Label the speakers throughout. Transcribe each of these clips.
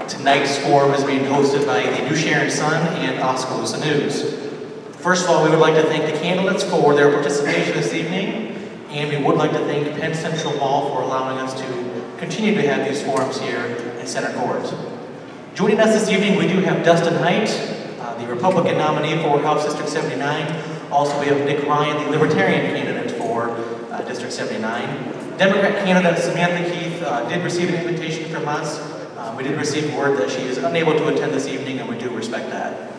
Speaker 1: Tonight's forum is being hosted by the New Sharon Sun and Oskaloosa News. First of all, we would like to thank the candidates for their participation this evening, and we would like to thank Penn Central Mall for allowing us to continue to have these forums here in Center Court. Joining us this evening, we do have Dustin Hite, the Republican nominee for House District 79. Also, we have Nick Ryan, the Libertarian candidate for District 79. Democrat candidate Samantha Keith did receive an invitation from us. We did receive word that she is unable to attend this evening, and we do respect that.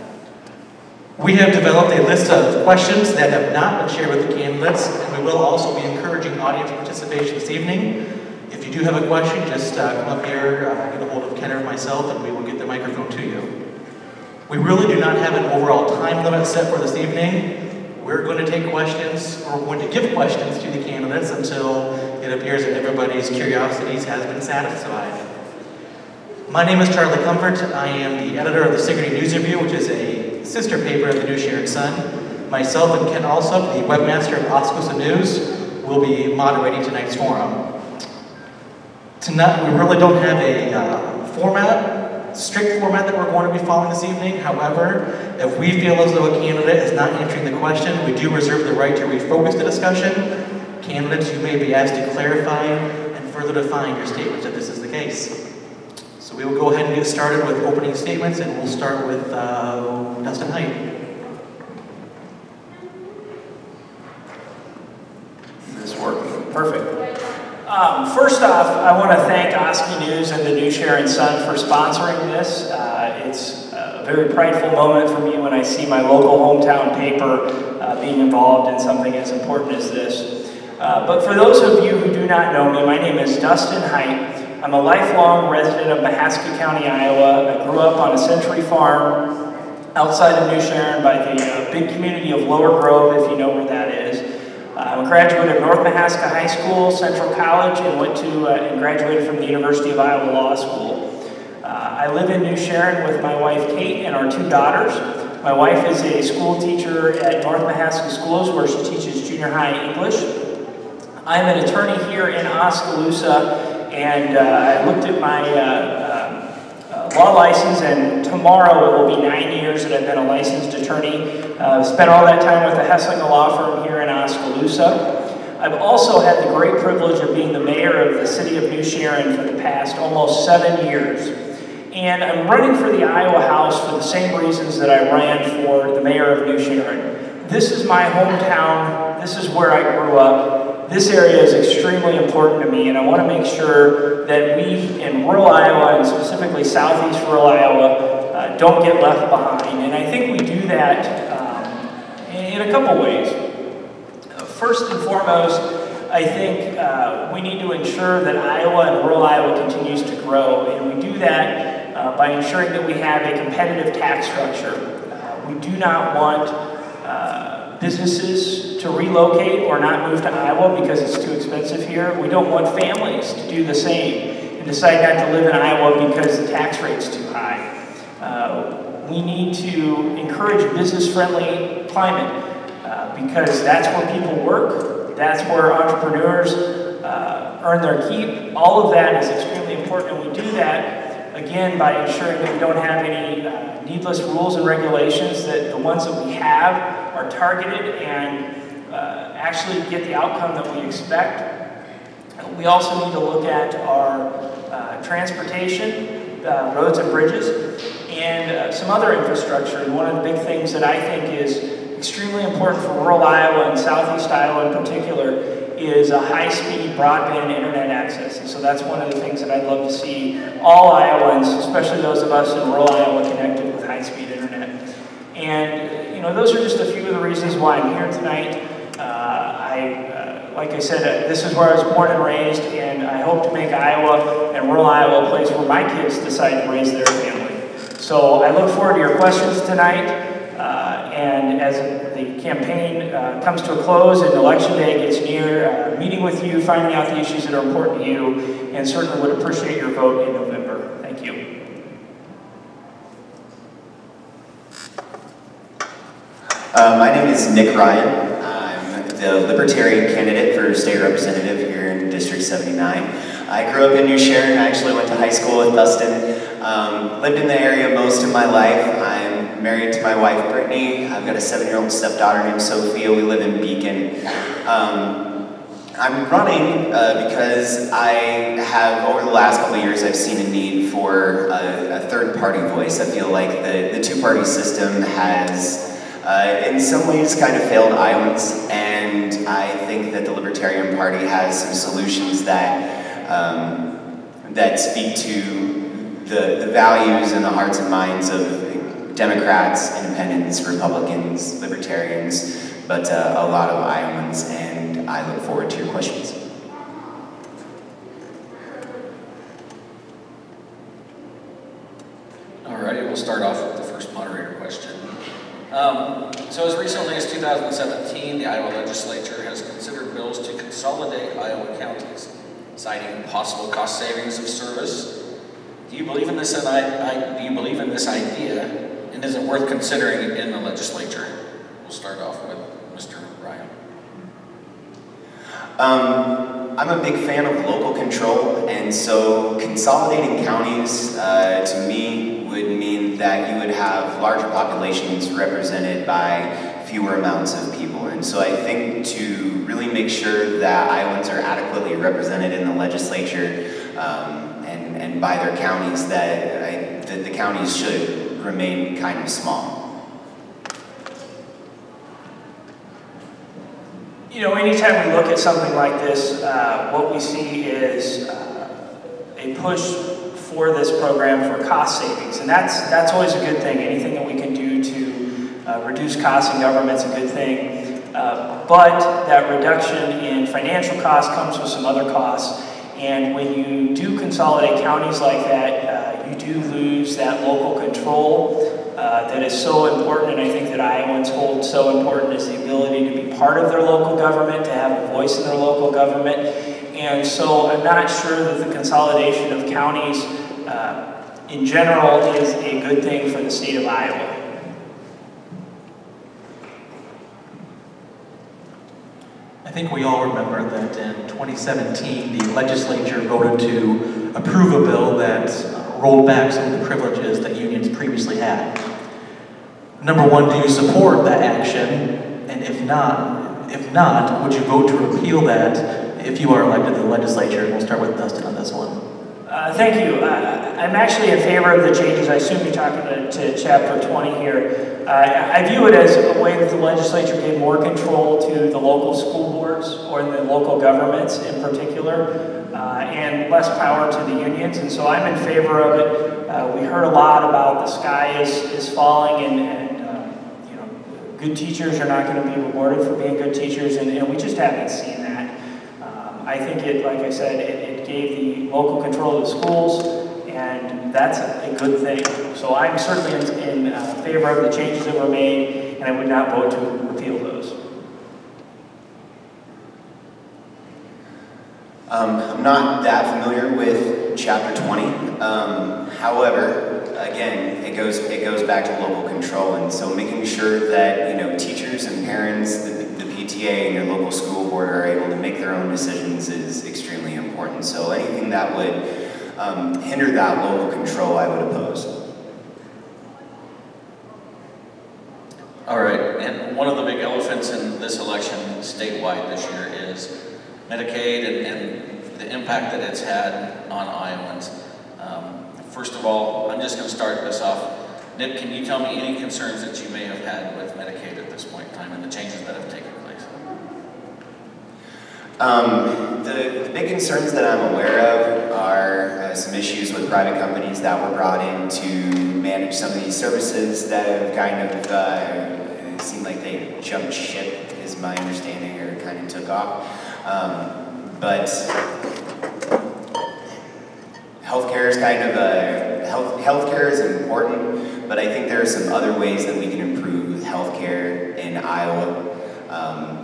Speaker 1: We have developed a list of questions that have not been shared with the candidates, and we will also be encouraging audience participation this evening. If you do have a question, just come up here, get a hold of Ken or myself, and we will get the microphone to you. We really do not have an overall time limit set for this evening. We're going to take questions, or we're going to give questions to the candidates until it appears that everybody's curiosities has been satisfied. My name is Charlie Comfort. I am the editor of the Sigourney News Review, which is a sister paper of the New Sharon Sun. Myself and Ken Alsop, the webmaster of Oskaloosa News, will be moderating tonight's forum. Tonight, we really don't have a strict format that we're going to be following this evening. However, if we feel as though a candidate is not answering the question, we do reserve the right to refocus the discussion. Candidates, you may be asked to clarify and further define your statements if this is the case. So we will go ahead and get started with opening statements, and we'll start with Dustin Hite.
Speaker 2: This is working. Perfect. First off, I want to thank Oski News and the New Sharon Sun for sponsoring this. It's a very prideful moment for me when I see my local hometown paper being involved in something as important as this. But for those of you who do not know me, my name is Dustin Hite. I'm a lifelong resident of Mahaska County, Iowa. I grew up on a century farm outside of New Sharon by the big community of Lower Grove, if you know where that is. I'm a graduate of North Mahaska High School, Central College, and went to and graduated from the University of Iowa Law School. I live in New Sharon with my wife Kate and our 2 daughters. My wife is a school teacher at North Mahaska Schools where she teaches junior high English. I'm an attorney here in Oskaloosa, and I looked at my law license, and tomorrow it will be 9 years that I've been a licensed attorney. Spent all that time with the Hesslinger Law Firm here in Oskaloosa. I've also had the great privilege of being the mayor of the city of New Sharon for the past almost 7 years. And I'm running for the Iowa House for the same reasons that I ran for the mayor of New Sharon. This is my hometown. This is where I grew up. This area is extremely important to me, and I want to make sure that we in rural Iowa, and specifically southeast rural Iowa, don't get left behind. And I think we do that in a couple ways. First and foremost, I think we need to ensure that Iowa and rural Iowa continues to grow, and we do that by ensuring that we have a competitive tax structure. We do not want businesses to relocate or not move to Iowa because it's too expensive here. We don't want families to do the same and decide not to live in Iowa because the tax rate's too high. We need to encourage business-friendly climate because that's where people work, that's where entrepreneurs earn their keep. All of that is extremely important, and we do that, again, by ensuring that we don't have any needless rules and regulations, that the ones that we have are targeted and actually get the outcome that we expect. We also need to look at our transportation, roads and bridges, and some other infrastructure. And one of the big things that I think is extremely important for rural Iowa and southeast Iowa in particular is a high-speed broadband internet access. And so that's one of the things that I'd love to see all Iowans, especially those of us in rural Iowa, connected with high-speed internet. And you know, those are just a few of the reasons why I'm here tonight. Like I said, this is where I was born and raised, and I hope to make Iowa and rural Iowa a place where my kids decide to raise their family. So I look forward to your questions tonight, and as the campaign comes to a close and election day gets near, meeting with you, finding out the issues that are important to you, and certainly would appreciate your vote in November. Thank you.
Speaker 3: My name is Nick Ryan. I'm the Libertarian candidate for state representative here in District 79. I grew up in New Sharon. I actually went to high school with Dustin. Lived in the area most of my life. I'm married to my wife, Brittany. I've got a 7-year-old stepdaughter named Sophia. We live in Beacon. I'm running because I have, over the last couple of years, I've seen a need for a third-party voice. I feel like the two-party system has, in some ways, kind of failed Iowans, and I think that the Libertarian Party has some solutions that that speak to the values and the hearts and minds of Democrats, Independents, Republicans, Libertarians, but a lot of Iowans, and I look forward to your questions.
Speaker 4: Alrighty, we'll start off with the first moderator question. So as recently as 2017, the Iowa legislature has considered bills to consolidate Iowa counties, citing possible cost savings of service. Do you believe in this? Do you believe in this idea, and is it worth considering in the legislature? We'll start off with Mr. Ryan.
Speaker 3: I'm a big fan of local control, and so consolidating counties to me would mean that you would have larger populations represented by fewer amounts of people. And so I think to really make sure that Iowans are adequately represented in the legislature and by their counties, that the counties should remain kind of small.
Speaker 2: You know, anytime we look at something like this, what we see is a push for this program for cost savings, and that's always a good thing. Anything that we can do to reduce costs in government's a good thing, but that reduction in financial costs comes with some other costs, and when you do consolidate counties like that, you do lose that local control that is so important, and I think that Iowans hold so important, is the ability to be part of their local government, to have a voice in their local government. And so I'm not sure that the consolidation of counties in general is a good thing for the state of Iowa.
Speaker 1: I think we all remember that in 2017, the legislature voted to approve a bill that rolled back some of the privileges that unions previously had. Number one, do you support that action? And if not, would you vote to repeal that if you are elected to the legislature? And we'll start with Dustin on this one.
Speaker 2: Thank you. I'm actually in favor of the changes. I assume you're talking to Chapter 20 here. I view it as a way that the legislature gave more control to the local school boards or the local governments in particular, and less power to the unions. And so I'm in favor of it. We heard a lot about the sky is falling, and you know, good teachers are not going to be rewarded for being good teachers, and we just haven't seen that. I think it, like I said, it gave the local control of the schools, and that's a good thing. So I'm certainly in favor of the changes that were made, and I would not vote to repeal those.
Speaker 3: I'm not that familiar with Chapter 20. However, again, it goes back to local control, and so making sure that teachers and parents, the PTA and your local school board are able to make their own decisions is extremely important. So anything that would hinder that local control, I would oppose.
Speaker 4: All right, and one of the big elephants in this election statewide this year is Medicaid and the impact that it's had on Iowans. First of all, I'm just going to start this off. Nick, can you tell me any concerns that you may have had with Medicaid at this point in time and the changes that have taken place?
Speaker 3: The big concerns that I'm aware of are some issues with private companies that were brought in to manage some of these services that have kind of it seemed like they jumped ship, is my understanding, or kind of took off. But healthcare is healthcare is important, but I think there are some other ways that we can improve healthcare in Iowa.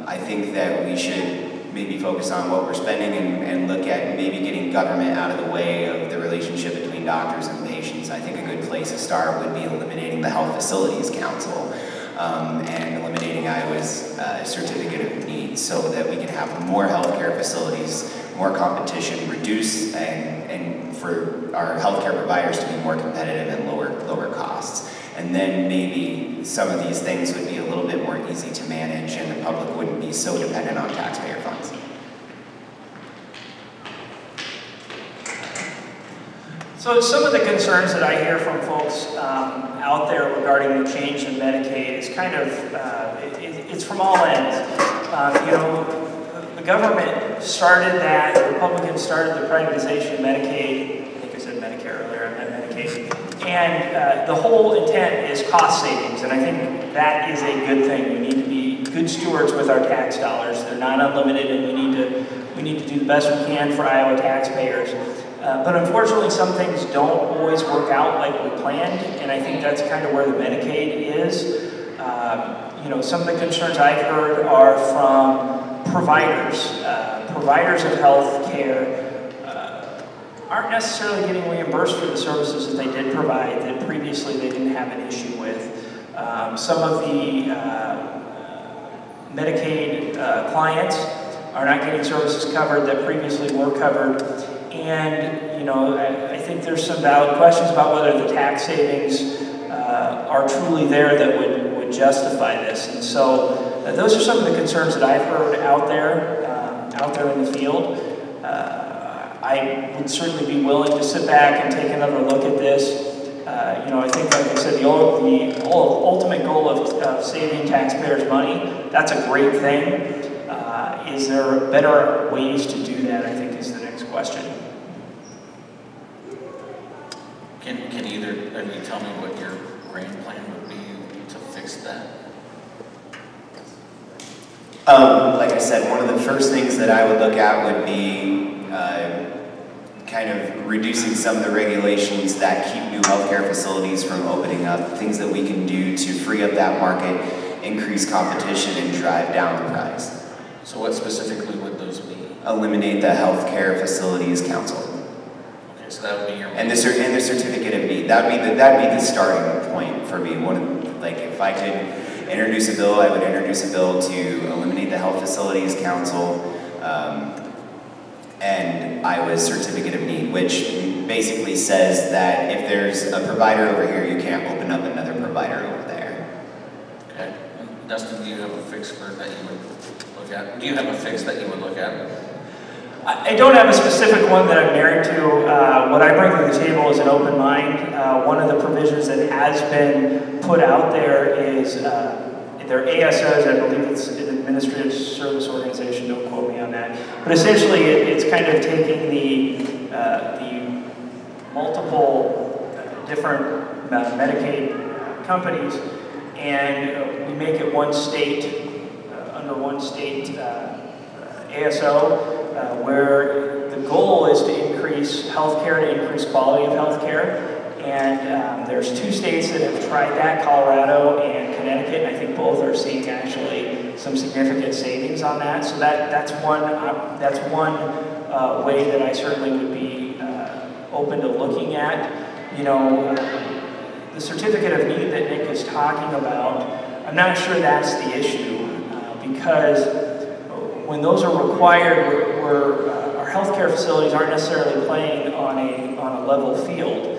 Speaker 3: I think that we should maybe focus on what we're spending and look at maybe getting government out of the way of the relationship between doctors and patients. I think a good place to start would be eliminating the Health Facilities Council and eliminating Iowa's certificate of need so that we can have more healthcare facilities more competition, reduce, and for our healthcare providers to be more competitive and lower costs. And then maybe some of these things would be a little bit more easy to manage and the public wouldn't be so dependent on taxpayer funds.
Speaker 2: So some of the concerns that I hear from folks out there regarding the change in Medicaid is kind of, it's from all ends. You know, the government started that, the Republicans started the privatization of Medicaid. I think I said Medicare earlier, I meant Medicaid. And the whole intent is cost savings, and I think that is a good thing. We need to be good stewards with our tax dollars. They're not unlimited, and we need to do the best we can for Iowa taxpayers. But unfortunately, some things don't always work out like we planned, and I think that's kind of where the Medicaid is. You know, some of the concerns I've heard are from providers. Providers of health care aren't necessarily getting reimbursed for the services that they did provide that previously they didn't have an issue with. Some of the Medicaid clients are not getting services covered that previously were covered. And, you know, I think there's some valid questions about whether the tax savings are truly there that would justify this. And so those are some of the concerns that I've heard out there in the field. I would certainly be willing to sit back and take another look at this. You know, I think, like I said, the ultimate goal of saving taxpayers money, that's a great thing. Is there better ways to do that, I think, is the next question.
Speaker 4: Can either of you tell me what your grand plan would be to fix that?
Speaker 3: Like I said, one of the first things that I would look at would be kind of reducing some of the regulations that keep new healthcare facilities from opening up, things that we can do to free up that market, increase competition, and drive down the price.
Speaker 4: So what specifically would those be?
Speaker 3: Eliminate the Healthcare Facilities Council.
Speaker 4: Okay, so that would be your...
Speaker 3: And the certificate of need. That'd be the starting point for me. Like if I could introduce a bill, I would introduce a bill to eliminate the Health Facilities Council and Iowa's certificate of need, which basically says that if there's a provider over here, you can't open up another provider over there.
Speaker 4: Okay. And Dustin, do you have a fix for that you would look at? Do you have a fix that you would look at?
Speaker 2: I don't have a specific one that I'm married to. What I bring to the table is an open mind. One of the provisions that has been put out there is they're ASOs, I believe it's an administrative service organization, don't quote me on that. But essentially it's kind of taking the multiple different Medicaid companies and we make it one state, under one state ASO, where the goal is to increase healthcare, to increase quality of healthcare. And there's two states that have tried that, Colorado and Connecticut, and I think both are seeing actually some significant savings on that. So that's one way that I certainly would be open to looking at. You know, the certificate of need that Nick is talking about, I'm not sure that's the issue because when those are required, our healthcare facilities aren't necessarily playing on a level field.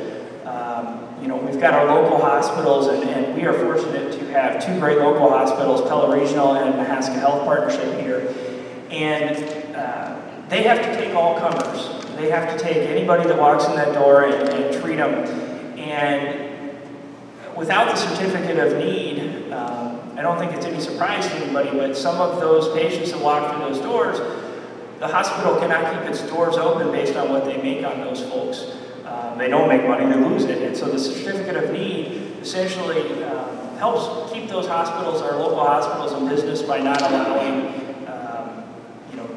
Speaker 2: You know, we've got our local hospitals, and we are fortunate to have two great local hospitals, Pella Regional and Mahaska Health Partnership here. And they have to take all comers. They have to take anybody that walks in that door and treat them. And without the certificate of need, I don't think it's any surprise to anybody, but some of those patients that walk through those doors, the hospital cannot keep its doors open based on what they make on those folks. They don't make money, they lose it. And so the certificate of need essentially helps keep those hospitals, our local hospitals, in business by not allowing you know,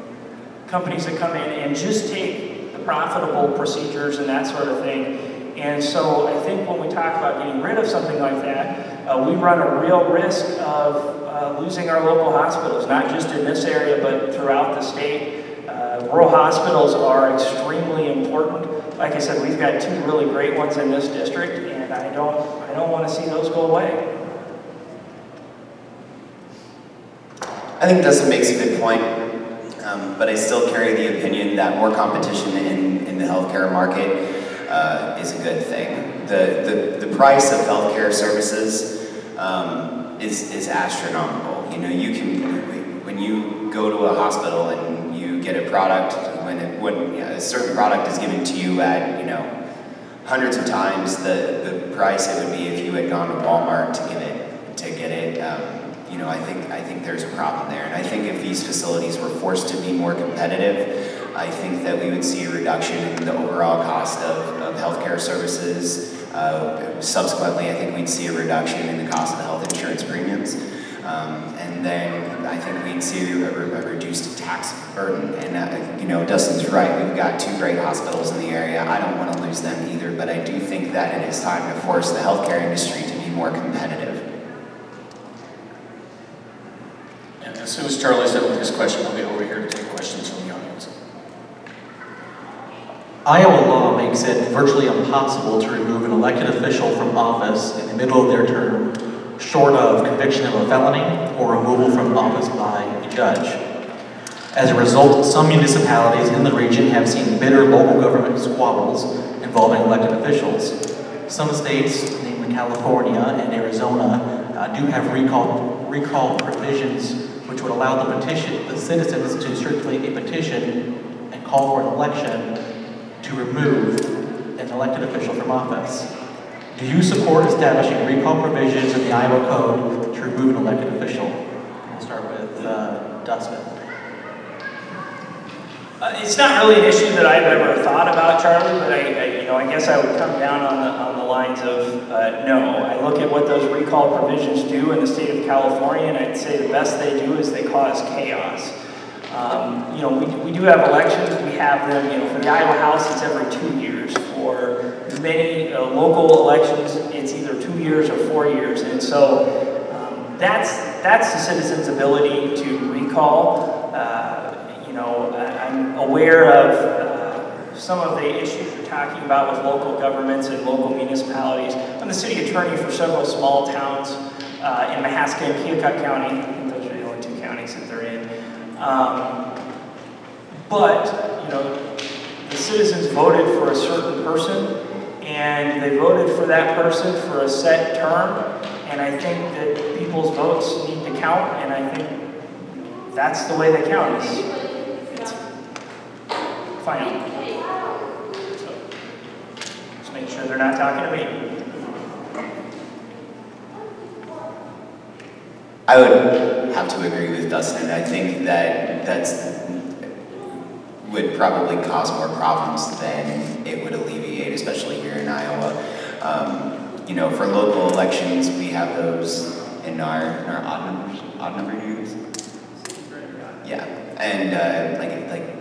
Speaker 2: companies that come in and just take the profitable procedures and that sort of thing. And so I think when we talk about getting rid of something like that, we run a real risk of losing our local hospitals, not just in this area, but throughout the state. Rural hospitals are extremely important. Like I said, we've got two really great ones in this district, and I don't want to see those go away.
Speaker 3: I think Dustin makes a good point. but I still carry the opinion that more competition in the healthcare market is a good thing. The price of healthcare services is astronomical. You know, you can, when you go to a hospital and you get a product, when a certain product is given to you at, you know, hundreds of times the price it would be if you had gone to Walmart to get it. You know, I think there's a problem there, and I think if these facilities were forced to be more competitive, I think that we would see a reduction in the overall cost of healthcare services. Subsequently, I think we'd see a reduction in the cost of the health insurance premiums, and then I think we'd see a reduced tax burden. And you know, Dustin's right. We've got 2 great hospitals in the area. I don't want to lose them either, but I do think that it is time to force the healthcare industry to be more competitive.
Speaker 4: And as soon as Charlie's done with his question, I'll be over here to take questions from the audience.
Speaker 1: Iowa law makes it virtually impossible to remove an elected official from office in the middle of their term, short of conviction of a felony or removal from office by a judge. As a result, some municipalities in the region have seen bitter local government squabbles involving elected officials. Some states, namely California and Arizona, do have recall provisions which would allow the citizens to circulate a petition and call for an election to remove an elected official from office. Do you support establishing recall provisions in the Iowa Code to remove an elected official? We'll start with Dustin.
Speaker 2: It's not really an issue that I've ever thought about, Charlie, but I guess I would come down on the lines of no. I look at what those recall provisions do in the state of California, and I'd say the best they do is they cause chaos. You know, we do have elections. We have them, you know, for the Iowa House, it's every 2 years. For many local elections, it's either 2 years or 4 years. And so that's the citizens' ability to recall. You know, I'm aware of some of the issues you're talking about with local governments and local municipalities. I'm the city attorney for several small towns in Mahaska and Keokuk County. I think those are the only 2 counties that they're in. But, you know, the citizens voted for a certain person, and they voted for that person for a set term, and I think that people's votes need to count, and I think that's the way they count. It's final. So, just make sure they're not talking to me.
Speaker 3: I would have to agree with Dustin. I think that would probably cause more problems than it would alleviate, especially here in Iowa. You know, for local elections, we have those in our odd number years. Yeah, and like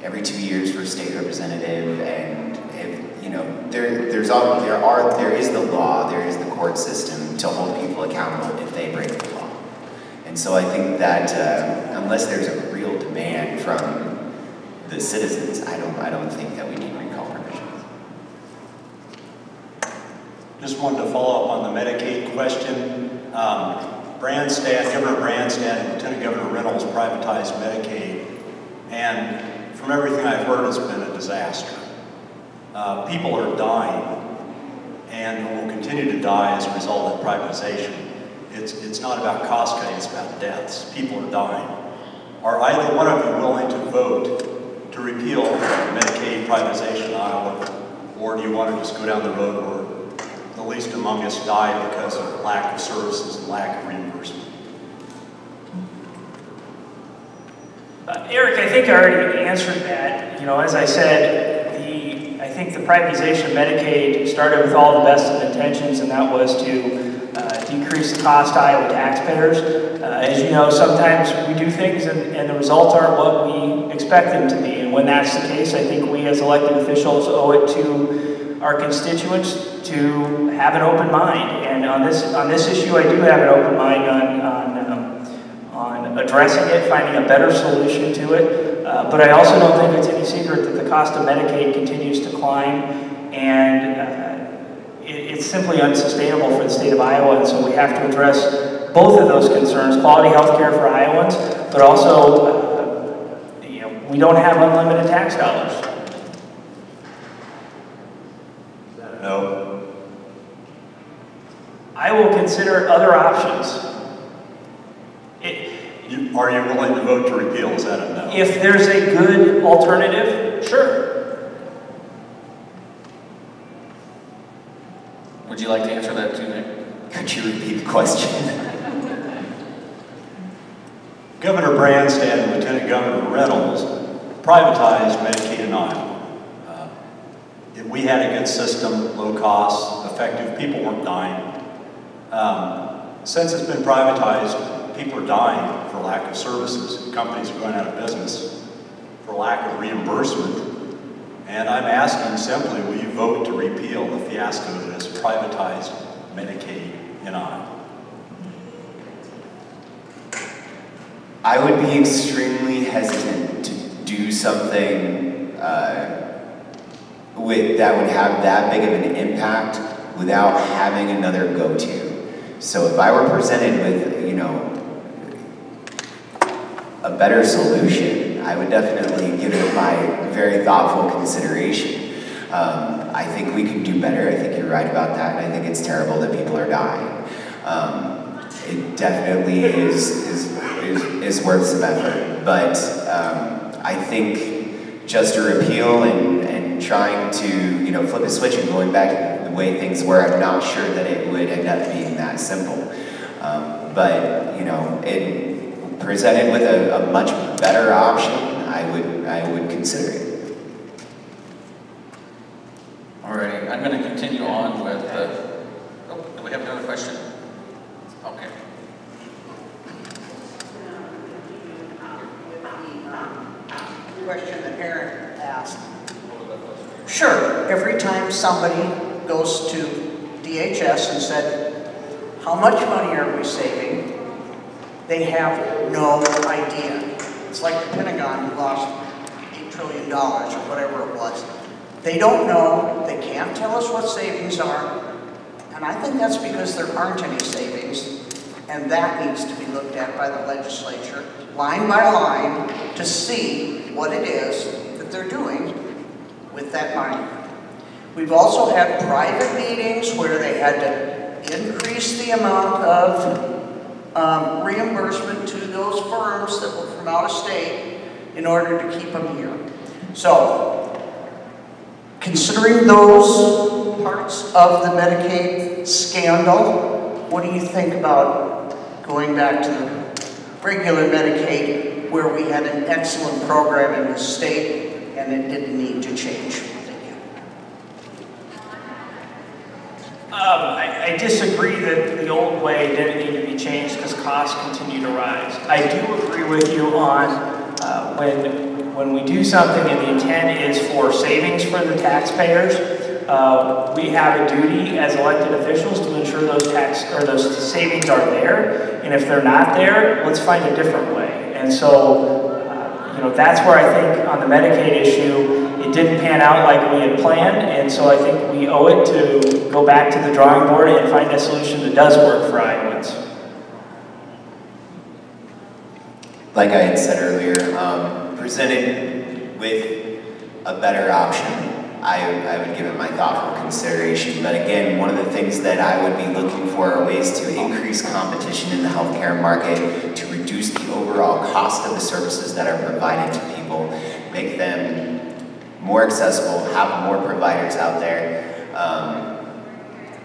Speaker 3: every 2 years for state representative, and if, you know, there is the law, there is the court system to hold people accountable if they break the law. And so I think that unless there's a real demand from the citizens, I don't think that we need recall provisions.
Speaker 5: Just wanted to follow up on the Medicaid question. Governor Branstad and Lieutenant Governor Reynolds privatized Medicaid, and from everything I've heard, it's been a disaster. People are dying and will continue to die as a result of privatization. It's not about cost cutting, it's about deaths. People are dying. Are either one of you willing to vote to repeal Medicaid privatization in Iowa, or do you want to just go down the road where the least among us die because of lack of services and lack of reimbursement?
Speaker 2: Eric, I think I already answered that. You know, as I said, I think the privatization of Medicaid started with all the best of intentions, and that was to decrease the cost to Iowa taxpayers. As you know, sometimes we do things and the results aren't what we expect them to be. And when that's the case, I think we as elected officials owe it to our constituents to have an open mind. And on this issue, I do have an open mind on addressing it, finding a better solution to it. But I also don't think it's any secret that the cost of Medicaid continues to climb, and it's simply unsustainable for the state of Iowa, and so we have to address both of those concerns: quality health care for Iowans, but also We don't have unlimited tax dollars.
Speaker 5: No.
Speaker 2: I will consider other options.
Speaker 5: Are you willing to vote to repeal? Is that a no?
Speaker 2: If there's a good alternative, sure.
Speaker 4: Would you like to answer that too, Nick?
Speaker 3: Could you repeat the question?
Speaker 5: Governor Branstad and Lieutenant Governor Reynolds privatized Medicaid in Iowa. We had a good system, low cost, effective, people weren't dying. Since it's been privatized, people are dying for lack of services. Companies are going out of business for lack of reimbursement. And I'm asking simply, will you vote to repeal the fiasco that is privatized Medicaid in Iowa?
Speaker 3: I would be extremely hesitant to do something that would have that big of an impact without having another go-to. So if I were presented with, you know, a better solution, I would definitely give it my very thoughtful consideration. I think we can do better. I think you're right about that, and I think it's terrible that people are dying. It definitely is worth some effort, but I think just a repeal and trying to, you know, flip a switch and going back to the way things were, I'm not sure that it would end up being that simple. But you know, it presented with a much better option, I would consider it.
Speaker 4: Alrighty, I'm going to continue on with do we have another question? Okay.
Speaker 6: Question that Aaron asked. Sure, every time somebody goes to DHS and said, how much money are we saving? They have no idea. It's like the Pentagon who lost $8 trillion or whatever it was. They don't know, they can't tell us what savings are, and I think that's because there aren't any savings, and that needs to be looked at by the legislature, line by line, to see what it is that they're doing with that money. We've also had private meetings where they had to increase the amount of reimbursement to those firms that were from out of state in order to keep them here. So, considering those parts of the Medicaid scandal, what do you think about going back to the regular Medicaid where we had an excellent program in the state and it didn't need to change?
Speaker 2: I disagree that the old way didn't need to be changed because costs continue to rise. I do agree with you on when we do something and the intent is for savings for the taxpayers, we have a duty as elected officials to ensure those savings are there. And if they're not there, let's find a different way. And so, you know, that's where I think on the Medicaid issue, it didn't pan out like we had planned, and so I think we owe it to go back to the drawing board and find a solution that does work for Iowans.
Speaker 3: Like I had said earlier, presented with a better option, I would give it my thoughtful consideration. But again, one of the things that I would be looking for are ways to increase competition in the healthcare market, to reduce the overall cost of the services that are provided to people, make them more accessible, have more providers out there,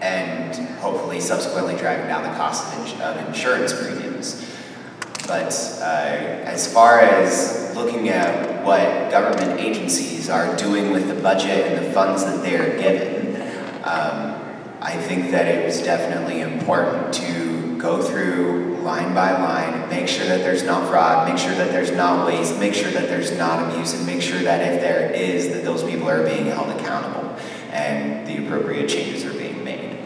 Speaker 3: and hopefully subsequently driving down the cost of insurance premiums. But as far as looking at what government agencies are doing with the budget and the funds that they are given, I think that it was definitely important to go through line by line, make sure that there's not fraud, make sure that there's not waste, make sure that there's not abuse, and make sure that if there is, that those people are being held accountable and the appropriate changes are being made.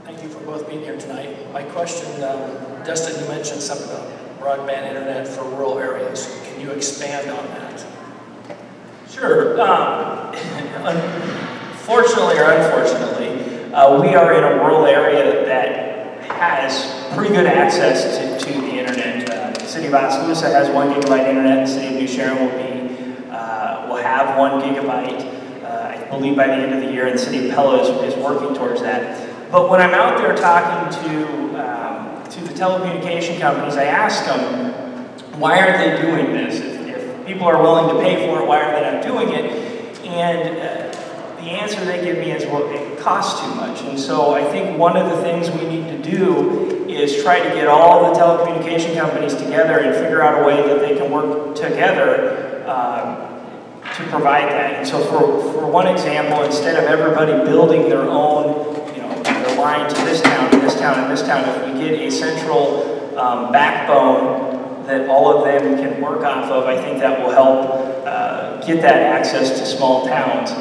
Speaker 7: Thank you for both being here tonight. My question, Dustin, you mentioned something about broadband internet for rural areas. Can you expand on that?
Speaker 2: Sure. Fortunately or unfortunately, we are in a rural area that has pretty good access to the internet. The city of Oskaloosa has 1 gigabyte internet. The city of New Sharon will have 1 gigabyte, I believe by the end of the year, and the city of Pella is working towards that. But when I'm out there talking to the telecommunication companies, I ask them, why aren't they doing this? If people are willing to pay for it, why are they not doing it? And the answer they give me is, well, it costs too much. And so I think one of the things we need to do is try to get all the telecommunication companies together and figure out a way that they can work together to provide that. And so for one example, instead of everybody building their own, their line to this town, and this town, and this town, if we get a central backbone that all of them can work off of, I think that will help get that access to small towns.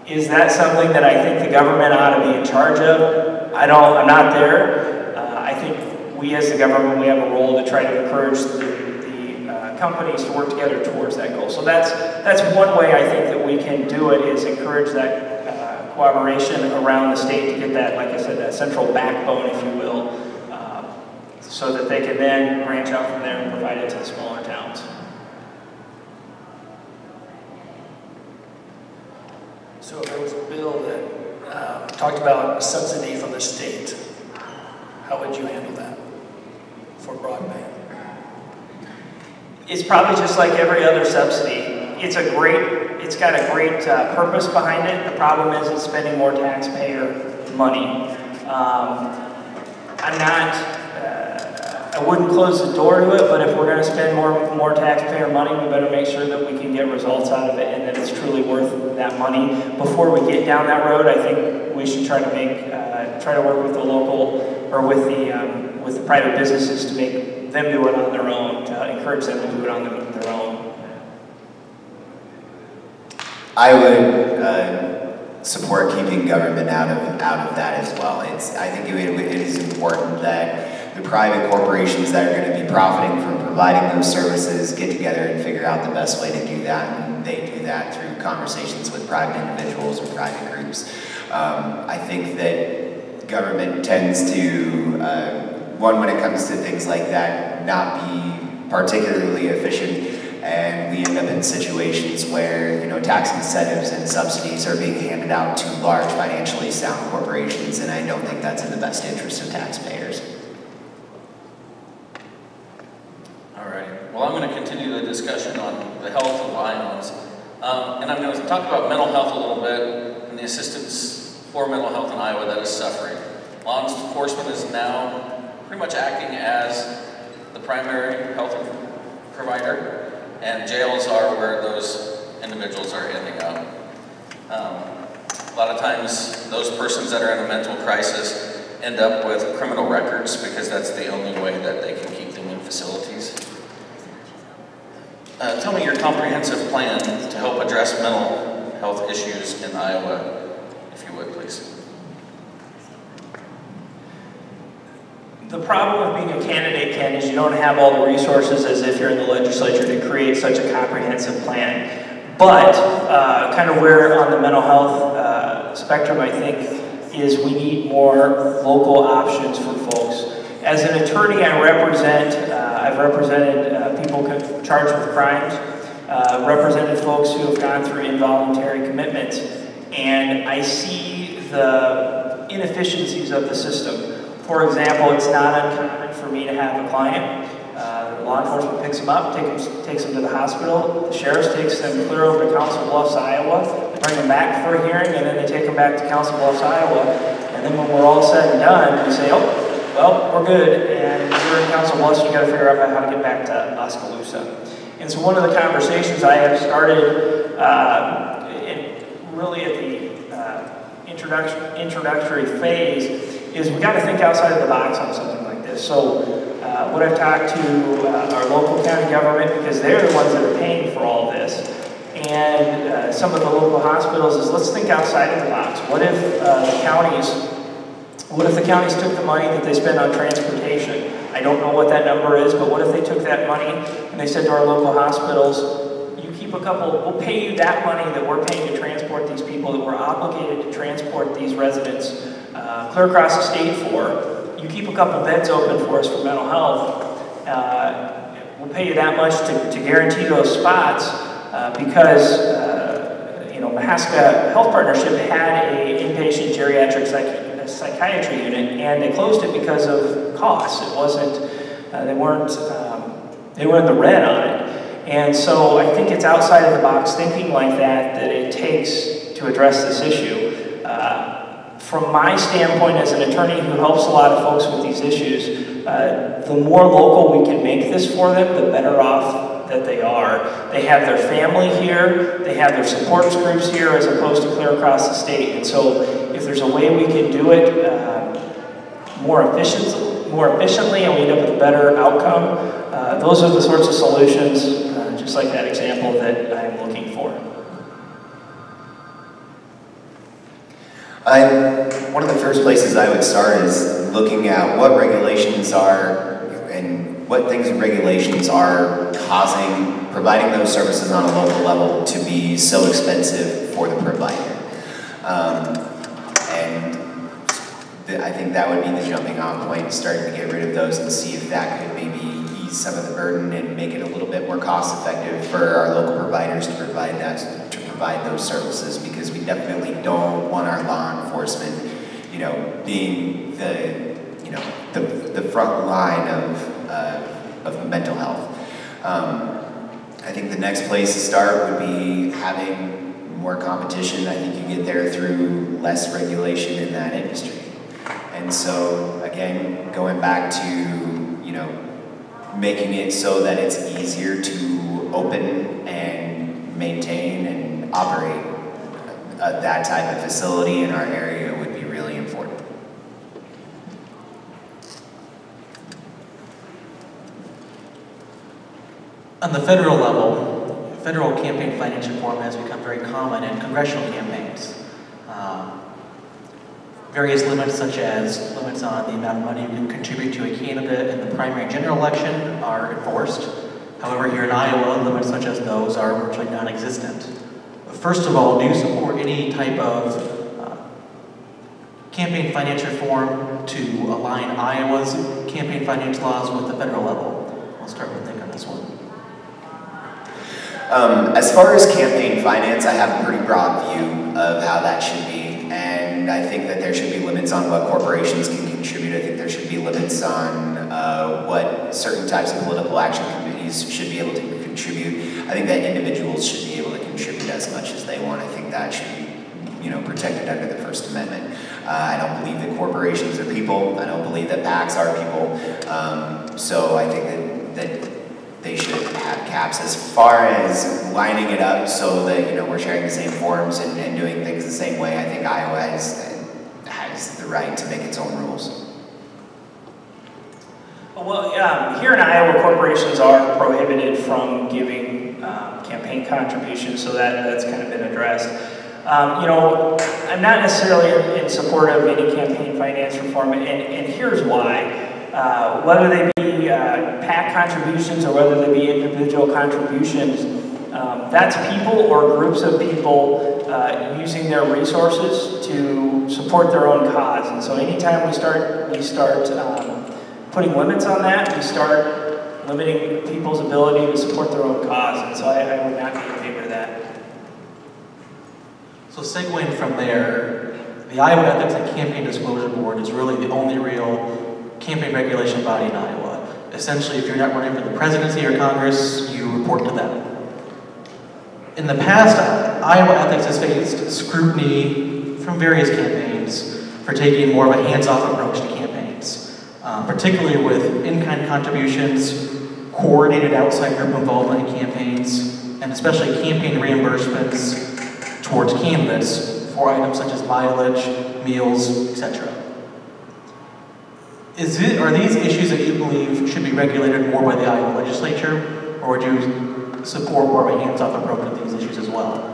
Speaker 2: Is that something that I think the government ought to be in charge of? I'm not there. I think we as the government, we have a role to try to encourage the companies to work together towards that goal. So that's one way I think that we can do it, is encourage that cooperation around the state to get that, like I said, that central backbone, if you will, so that they can then branch out from there and provide it to the smaller towns.
Speaker 7: So if there was a bill that talked about a subsidy from the state, how would you handle that for broadband?
Speaker 2: It's probably just like every other subsidy. It's got a great purpose behind it. The problem is it's spending more taxpayer money. I wouldn't close the door to it, but if we're going to spend more taxpayer money, we better make sure that we can get results out of it and that it's truly worth that money. Before we get down that road, I think we should try to work with the local, or with the private businesses to make them do it on their own, to encourage them to do it on their own.
Speaker 3: I would support keeping government out of that as well. I think it is important that the private corporations that are going to be profiting from providing those services get together and figure out the best way to do that, and they do that through conversations with private individuals or private groups. I think that government tends to, when it comes to things like that, not be particularly efficient, and we end up in situations where tax incentives and subsidies are being handed out to large financially sound corporations, and I don't think that's in the best interest of taxpayers.
Speaker 4: Well, I'm going to continue the discussion on the health of Iowans. And I'm going to talk about mental health a little bit and the assistance for mental health in Iowa that is suffering. Law enforcement is now pretty much acting as the primary health provider, and jails are where those individuals are ending up. A lot of times, those persons that are in a mental crisis end up with criminal records because that's the only way that they can keep them in facilities. Tell me your comprehensive plan to help address mental health issues in Iowa, if you would, please.
Speaker 2: The problem with being a candidate, Ken, is you don't have all the resources as if you're in the legislature to create such a comprehensive plan. But kind of where on the mental health spectrum, I think, is we need more local options for folks. As an attorney, I've represented people charged with crimes, represented folks who have gone through involuntary commitments, and I see the inefficiencies of the system. For example, it's not uncommon for me to have a client, law enforcement picks them up, takes them to the hospital, the sheriff takes them clear over to Council Bluffs, Iowa, they bring them back for a hearing, and then they take them back to Council Bluffs, Iowa, and then when we're all said and done, we say, oh, well, we're good, and you're in Council Bluffs, you gotta figure out how to get back to Oskaloosa. And so one of the conversations I have started, really at the introductory phase, is we gotta think outside of the box on something like this. So what I've talked to our local county government, because they're the ones that are paying for all this, and some of the local hospitals, is let's think outside of the box. What if the counties took the money that they spend on transportation? I don't know what that number is, but what if they took that money and they said to our local hospitals, you keep we'll pay you that money that we're paying to transport these people, that we're obligated to transport these residents clear across the state for, you keep a couple beds open for us for mental health, we'll pay you that much to guarantee those spots because Mahaska Health Partnership had an inpatient geriatric psychiatry unit, and they closed it because of costs. It wasn't, they were in the red on it. And so I think it's outside of the box thinking like that it takes to address this issue. From my standpoint as an attorney who helps a lot of folks with these issues, the more local we can make this for them, the better off that they are. They have their family here, they have their support groups here as opposed to clear across the state. And so if there's a way we can do it more efficiently and we end up with a better outcome, those are the sorts of solutions, just like that example, that I'm looking for.
Speaker 3: One of the first places I would start is looking at what regulations are and what things and regulations are providing those services on a local level to be so expensive for the provider. And I think that would be the jumping off point, starting to get rid of those and see if that could maybe ease some of the burden and make it a little bit more cost effective for our local providers to provide those services, because we definitely don't want our law enforcement, being the front line of mental health. I think the next place to start would be having more competition. I think you get there through less regulation in that industry. And so, again, going back to, making it so that it's easier to open and maintain and operate that type of facility in our area would be really important.
Speaker 1: On the federal level, federal campaign finance reform has become very common in congressional campaigns. Various limits, such as limits on the amount of money you can contribute to a candidate in the primary and general election, are enforced. However, here in Iowa, limits such as those are virtually non-existent. First of all, do you support any type of campaign finance reform to align Iowa's campaign finance laws with the federal level? I'll start with Nick on this one.
Speaker 3: As far as campaign finance, I have a pretty broad view of how that should be. And I think that there should be limits on what corporations can contribute. I think there should be limits on what certain types of political action committees should be able to contribute. I think that individuals should be able to contribute as much as they want. I think that should be, protected under the First Amendment. I don't believe that corporations are people. I don't believe that PACs are people. So I think that they should have caps. As far as lining it up so that we're sharing the same forms and doing things the same way, I think Iowa has the right to make its own rules.
Speaker 2: Well, here in Iowa, corporations are prohibited from giving campaign contributions, so that's kind of been addressed. I'm not necessarily in support of any campaign finance reform, and here's why. Whether they be PAC contributions or whether they be individual contributions, that's people or groups of people using their resources to support their own cause. And so anytime we start putting limits on that, we start limiting people's ability to support their own cause. And so I would not be in favor of that.
Speaker 1: So segueing from there, the Iowa Ethics and Campaign Disclosure Board is really the only real campaign regulation body in Iowa. Essentially, if you're not running for the presidency or Congress, you report to them. In the past, Iowa Ethics has faced scrutiny from various campaigns for taking more of a hands-off approach to campaigns, particularly with in-kind contributions, coordinated outside group involvement in campaigns, and especially campaign reimbursements towards candidates for items such as mileage, meals, etc. Are these issues that you believe should be regulated more by the Iowa legislature, or would you support more of a hands-off approach to these issues as well?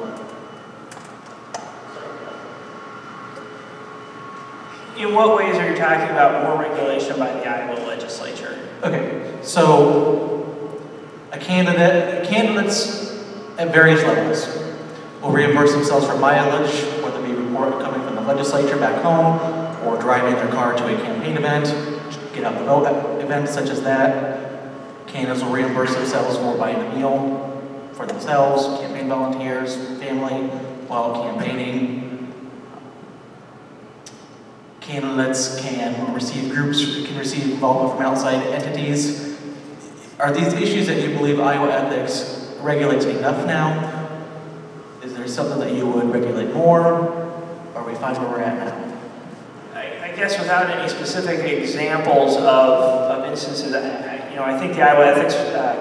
Speaker 2: In what ways are you talking about more regulation by the Iowa legislature?
Speaker 1: Okay, so candidates at various levels will reimburse themselves for mileage, whether it be report coming from the legislature back home, or driving their car to a campaign event, get out the vote events such as that. Candidates will reimburse themselves for buying a meal for themselves, campaign volunteers, family, while campaigning. Candidates can receive involvement from outside entities. Are these issues that you believe Iowa ethics regulates enough now? Is there something that you would regulate more? Are we fine where we're at now?
Speaker 2: I guess without any specific examples of instances, I think the Iowa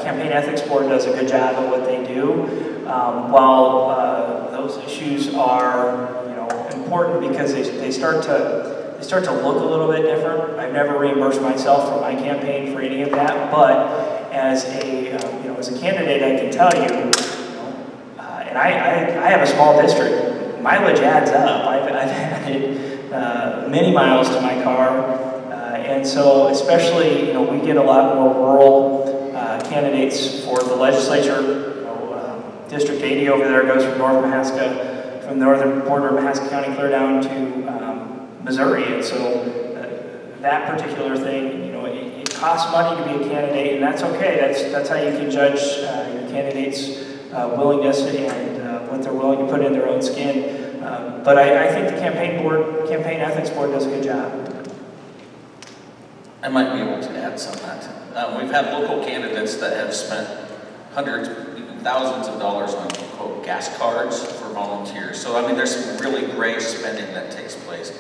Speaker 2: Campaign Ethics Board does a good job of what they do. While those issues are, important because they start to look a little bit different. I've never reimbursed myself for my campaign for any of that, but as a candidate, I can tell you, and I have a small district. Mileage adds up. I've added many miles to my car, and so especially, we get a lot more rural candidates for the legislature. District 80 over there goes from the northern border of Mahaska County clear down to Missouri, and so that particular thing, it costs money to be a candidate, and that's okay. That's how you can judge your candidates' willingness and what they're willing to put in their own skin. But I think the Campaign Ethics Board does a good job.
Speaker 4: I might be able to add some of that. We've had local candidates that have spent hundreds, even thousands of dollars on, quote, gas cards for volunteers. So, there's some really great spending that takes place.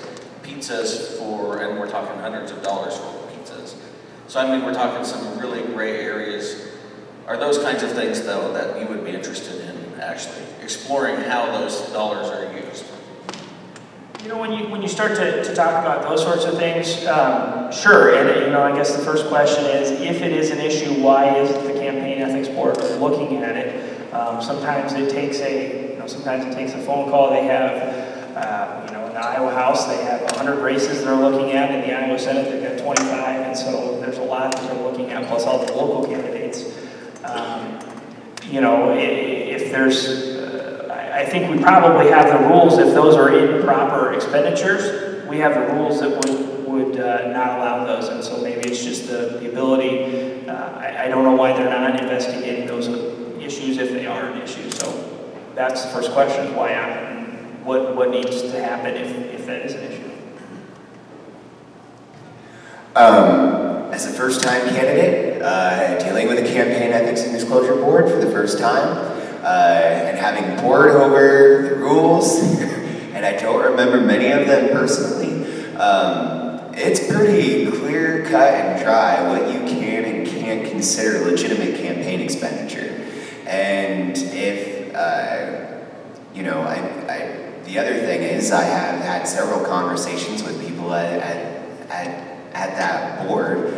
Speaker 4: Pizzas and we're talking hundreds of dollars for pizzas. So, we're talking some really gray areas. Are those kinds of things, though, that you would be interested in actually exploring how those dollars are used?
Speaker 2: When you start to talk about those sorts of things, sure. And I guess the first question is, if it is an issue, why is the Campaign Ethics Board looking at it? Sometimes it takes a phone call. They have, in the Iowa House, they have 100 races they're looking at. In the Iowa Senate, they've got 25, and so there's a lot that they're looking at, plus all the local candidates. If there's I think we probably have the rules, if those are improper expenditures, we have the rules that would not allow those, and so maybe it's just the ability, I don't know why they're not investigating those issues if they are an issue, so that's the first question, is why not, and what needs to happen if that is an issue.
Speaker 3: As a first-time candidate, dealing with a Campaign Ethics and Disclosure Board for the first time, and having pored over the rules, and I don't remember many of them personally, it's pretty clear, cut, and dry what you can and can't consider legitimate campaign expenditure. And if, the other thing is I have had several conversations with people at that board.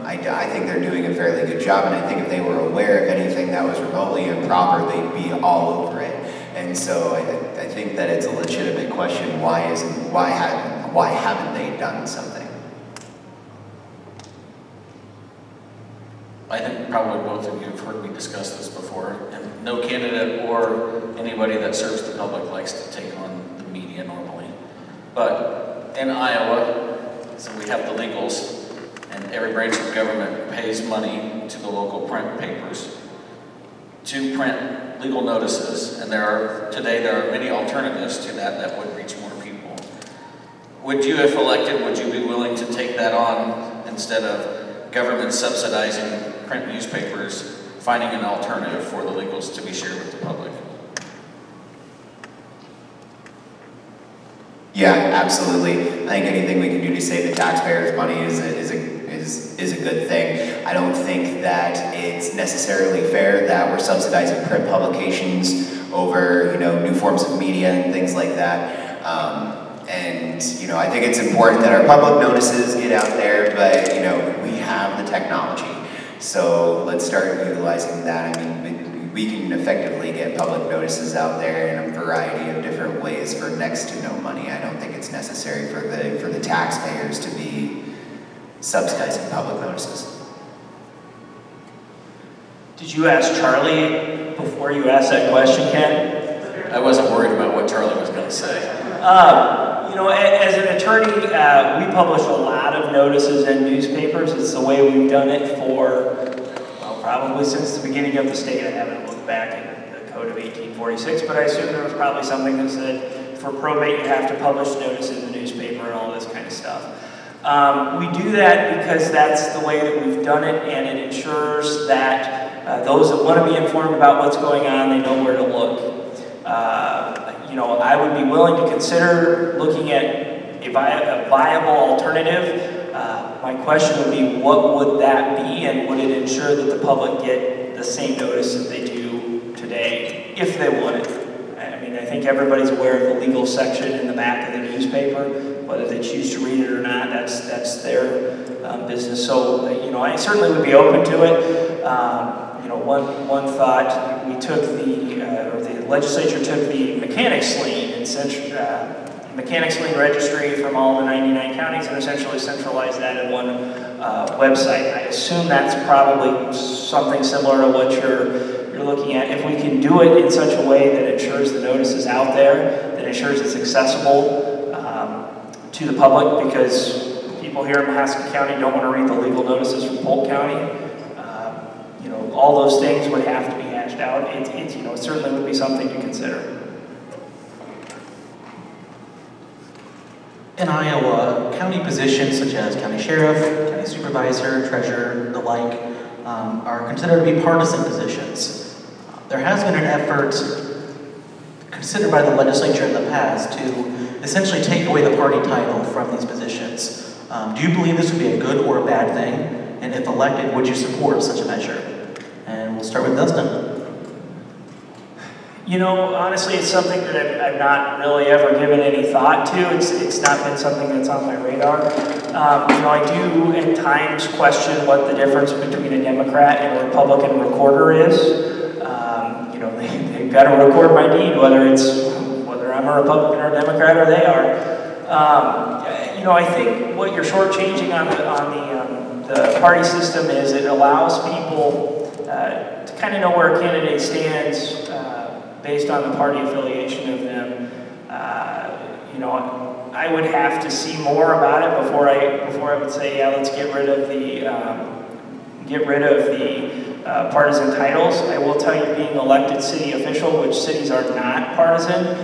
Speaker 3: I think they're doing a fairly good job, and I think if they were aware of anything that was remotely improper, they'd be all over it. And so I think that it's a legitimate question, why haven't they done something?
Speaker 4: I think probably both of you have heard me discuss this before, and no candidate or anybody that serves the public likes to take on the media normally. But in Iowa, so we have the legals, and every branch of government pays money to the local print papers to print legal notices, and today there are many alternatives to that would reach more people. Would you, if elected, would you be willing to take that on instead of government subsidizing print newspapers, finding an alternative for the legals to be shared with the public?
Speaker 3: Yeah, absolutely. I think anything we can do to save the taxpayers' money is a good thing. I don't think that it's necessarily fair that we're subsidizing print publications over, new forms of media and things like that. I think it's important that our public notices get out there, but, we have the technology. So let's start utilizing that. We can effectively get public notices out there in a variety of different ways for next to no money. I don't think it's necessary for the taxpayers to be subsidizing public notices.
Speaker 2: Did you ask Charlie before you asked that question, Ken?
Speaker 4: I wasn't worried about what Charlie was going to say.
Speaker 2: You know, as an attorney, we publish a lot of notices in newspapers. It's the way we've done it for, well, probably since the beginning of the state. I haven't looked back at the Code of 1846, but I assume there was probably something that said for probate you have to publish notice in the newspaper and all this kind of stuff. We do that because that's the way that we've done it, and it ensures that those that want to be informed about what's going on, they know where to look. You know, I would be willing to consider looking at a viable alternative. My question would be, what would that be, and would it ensure that the public get the same notice that they do today, if they want it? I mean, I think everybody's aware of the legal section in the back of the newspaper. Whether they choose to read it or not, that's their business. So, you know, I certainly would be open to it. You know, one thought, we took or the legislature took the mechanics lien and mechanics lien registry from all the 99 counties and essentially centralized that in one website. I assume that's probably something similar to what you're looking at. If we can do it in such a way that ensures the notice is out there, that ensures it's accessible to the public, because people here in Mahaska County don't want to read the legal notices from Polk County. You know, all those things would have to be hashed out. You know, it certainly would be something to consider.
Speaker 1: In Iowa, county positions such as county sheriff, county supervisor, treasurer, the like, are considered to be partisan positions. There has been an effort considered by the legislature in the past to essentially take away the party title from these positions. Do you believe this would be a good or a bad thing? And if elected, would you support such a measure? And we'll start with Dustin.
Speaker 2: You know, honestly, it's something that I've not really ever given any thought to. It's not been something that's on my radar. You know, I do at times question what the difference between a Democrat and a Republican recorder is. You know, they've got to record my deed, whether I'm a Republican or a Democrat, or they are. You know, I think what you're shortchanging on the party system is it allows people to kind of know where a candidate stands based on the party affiliation of them. You know, I would have to see more about it before I would say, yeah, let's get rid of the partisan titles. I will tell you, being elected city official, which cities are not partisan,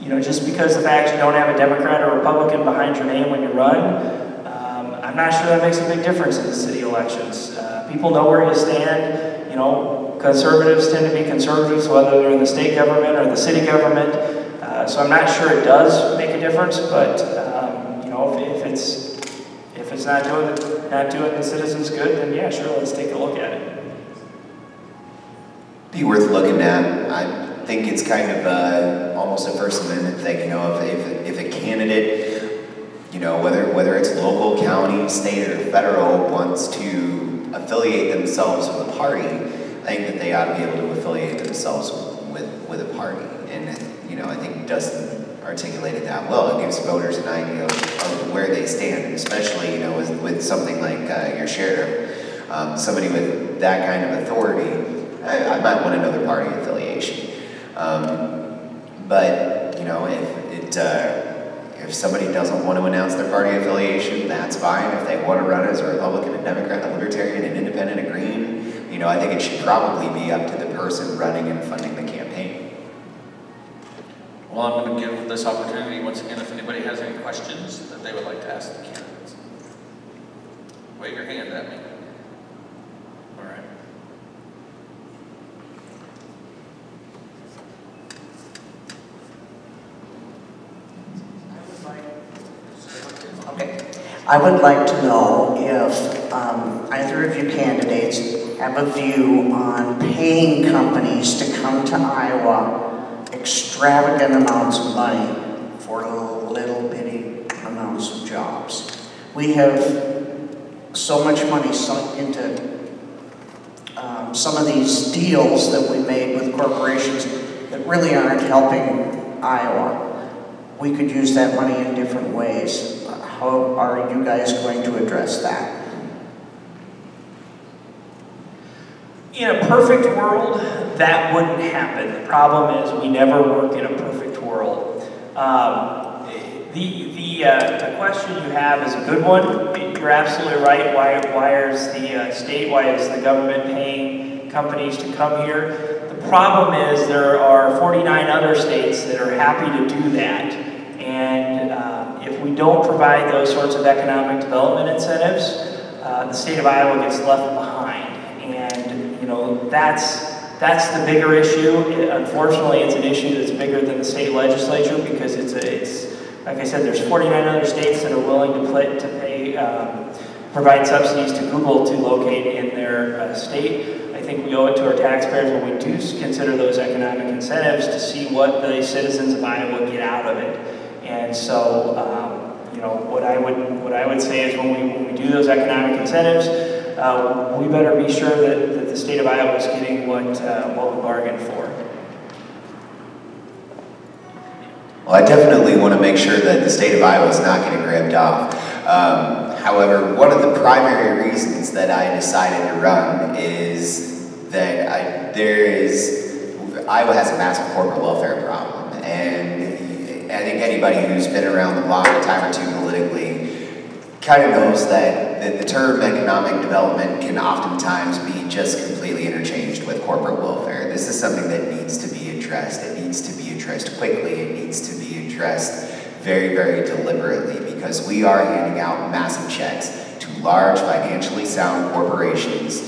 Speaker 2: you know, just because the fact you don't have a Democrat or Republican behind your name when you run, I'm not sure that makes a big difference in the city elections. People know where you stand. You know, conservatives tend to be conservatives, whether they're in the state government or the city government. So I'm not sure it does make a difference, but you know, if it's not doing the citizens good, then yeah, sure, let's take a look at it.
Speaker 3: Be worth looking at. I think it's kind of almost a First Amendment thing, you know, if a candidate, you know, whether it's local, county, state, or federal, wants to affiliate themselves with a party, I think that they ought to be able to affiliate themselves with a party. And, you know, I think Dustin articulated that well. It gives voters an idea of where they stand, and especially, you know, with something like your sheriff, somebody with that kind of authority. I might want another party affiliation. But, you know, if somebody doesn't want to announce their party affiliation, that's fine. If they want to run as a Republican, a Democrat, a Libertarian, an Independent, a Green, you know, I think it should probably be up to the person running and funding the campaign.
Speaker 4: Well, I'm going to give this opportunity once again if anybody has any questions that they would like to ask the candidates. Wave your hand at me. All right.
Speaker 6: Okay. I would like to know if either of you candidates have a view on paying companies to come to Iowa extravagant amounts of money for little bitty amounts of jobs. We have so much money sunk into some of these deals that we made with corporations that really aren't helping Iowa. We could use that money in different ways. How are you guys going to address that?
Speaker 2: In a perfect world, that wouldn't happen. The problem is we never work in a perfect world. The question you have is a good one. You're absolutely right. Why is the state, why is the government paying companies to come here? The problem is there are 49 other states that are happy to do that. And if we don't provide those sorts of economic development incentives, the state of Iowa gets left behind. And, you know, that's the bigger issue. Unfortunately, it's an issue that's bigger than the state legislature because it's like I said, there's 49 other states that are willing to provide subsidies to Google to locate in their state. I think we owe it to our taxpayers when we do consider those economic incentives to see what the citizens of Iowa get out of it. And so, you know, what I would say is when we do those economic incentives, we better be sure that the state of Iowa is getting what we bargained for.
Speaker 3: Well, I definitely want to make sure that the state of Iowa is not getting ripped off. However, one of the primary reasons that I decided to run is that Iowa has a massive corporate welfare problem, and I think anybody who's been around the block a time or two politically kind of knows that the term economic development can oftentimes be just completely interchanged with corporate welfare. This is something that needs to be addressed. It needs to be addressed quickly. It needs to be addressed very, very deliberately because we are handing out massive checks to large, financially sound corporations,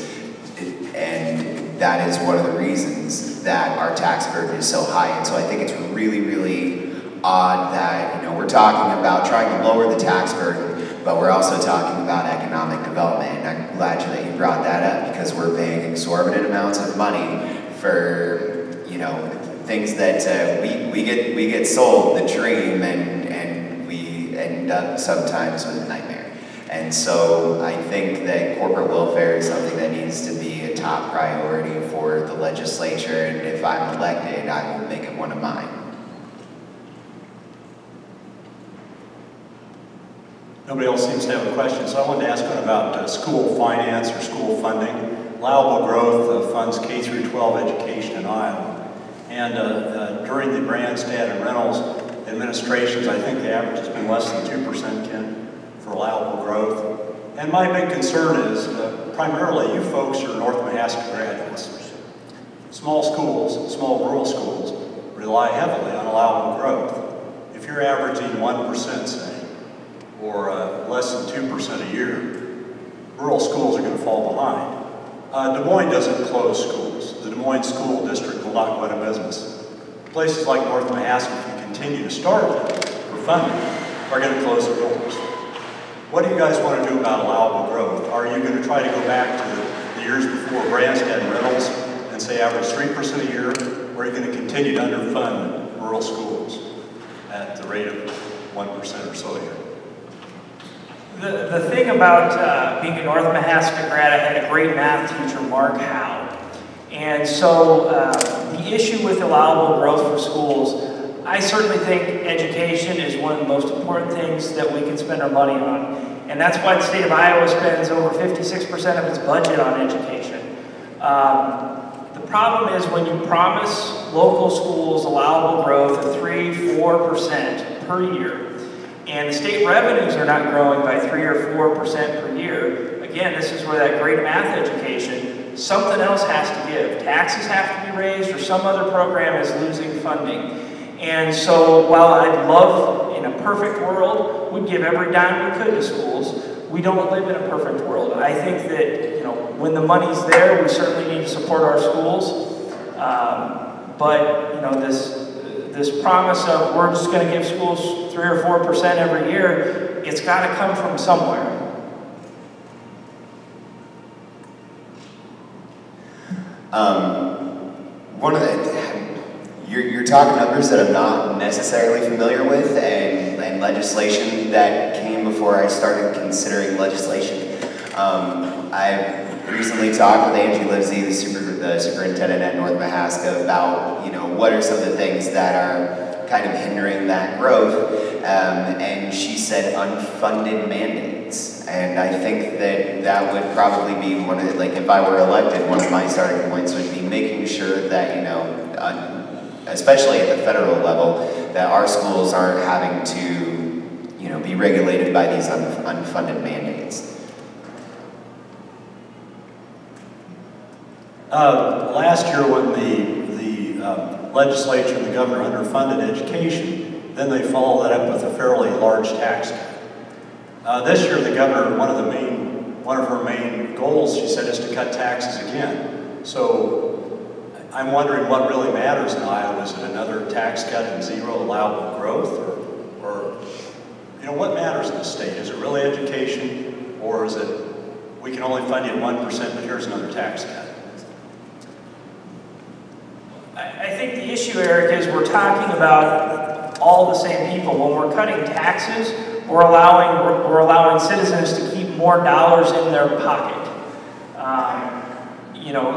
Speaker 3: and that is one of the reasons that our tax burden is so high. And so I think it's really, really odd that, you know, we're talking about trying to lower the tax burden, but we're also talking about economic development. And I'm glad that you brought that up because we're paying exorbitant amounts of money for, you know, things that we get sold the dream, and we end up sometimes with a nightmare. And so I think that corporate welfare is something that needs to be a top priority for the legislature, and if I'm elected, I will make it one of mine.
Speaker 5: Nobody else seems to have a question, so I wanted to ask one about school finance or school funding. Allowable growth funds K through 12 education in Iowa. And during the Brandstad and Reynolds administrations, I think the average has been less than 2%, Ken, for allowable growth. And my big concern is primarily you folks are North Mahaska graduates. Small schools, small rural schools, rely heavily on allowable growth. If you're averaging 1%, say, or less than 2% a year, rural schools are going to fall behind. Des Moines doesn't close schools. The Des Moines School District will not go out of business. Places like North Mahaska, if you continue to starve them for funding, are going to close their doors. What do you guys want to do about allowable growth? Are you going to try to go back to the years before Brandstad and Reynolds and say average 3% a year, or are you going to continue to underfund rural schools at the rate of 1% or so a year?
Speaker 2: The thing about being a North Mahaska grad, I had a great math teacher, Mark Howe. And so the issue with allowable growth for schools, I certainly think education is one of the most important things that we can spend our money on. And that's why the state of Iowa spends over 56% of its budget on education. The problem is when you promise local schools allowable growth of 3–4% per year, and the state revenues are not growing by 3 or 4% per year. Again, this is where that great math education, something else has to give. Taxes have to be raised or some other program is losing funding. And so while I'd love, in a perfect world, we'd give every dime we could to schools, we don't live in a perfect world. I think that, you know, when the money's there, we certainly need to support our schools. But, you know, this promise of we're just going to give schools 3 or 4% every year, it's got to come from somewhere.
Speaker 3: One of you're talking numbers that I'm not necessarily familiar with, and legislation that came before I started considering legislation. I've recently talked with Angie Livesey, the superintendent at North Mahaska, about, you know, what are some of the things that are kind of hindering that growth, and she said unfunded mandates. And I think that would probably be one of the, like, if I were elected, one of my starting points would be making sure that, you know, especially at the federal level, that our schools aren't having to be regulated by these unfunded mandates.
Speaker 5: Last year when the legislature and the governor underfunded education, then they followed that up with a fairly large tax cut. This year the governor, one of her main goals, she said, is to cut taxes again. So I'm wondering what really matters in Iowa. Is it another tax cut and zero allowable growth? Or what matters in the state? Is it really education, or is it we can only fund you at 1%, but here's another tax cut?
Speaker 2: I think the issue, Eric, is we're talking about all the same people. When we're cutting taxes, we're allowing citizens to keep more dollars in their pocket.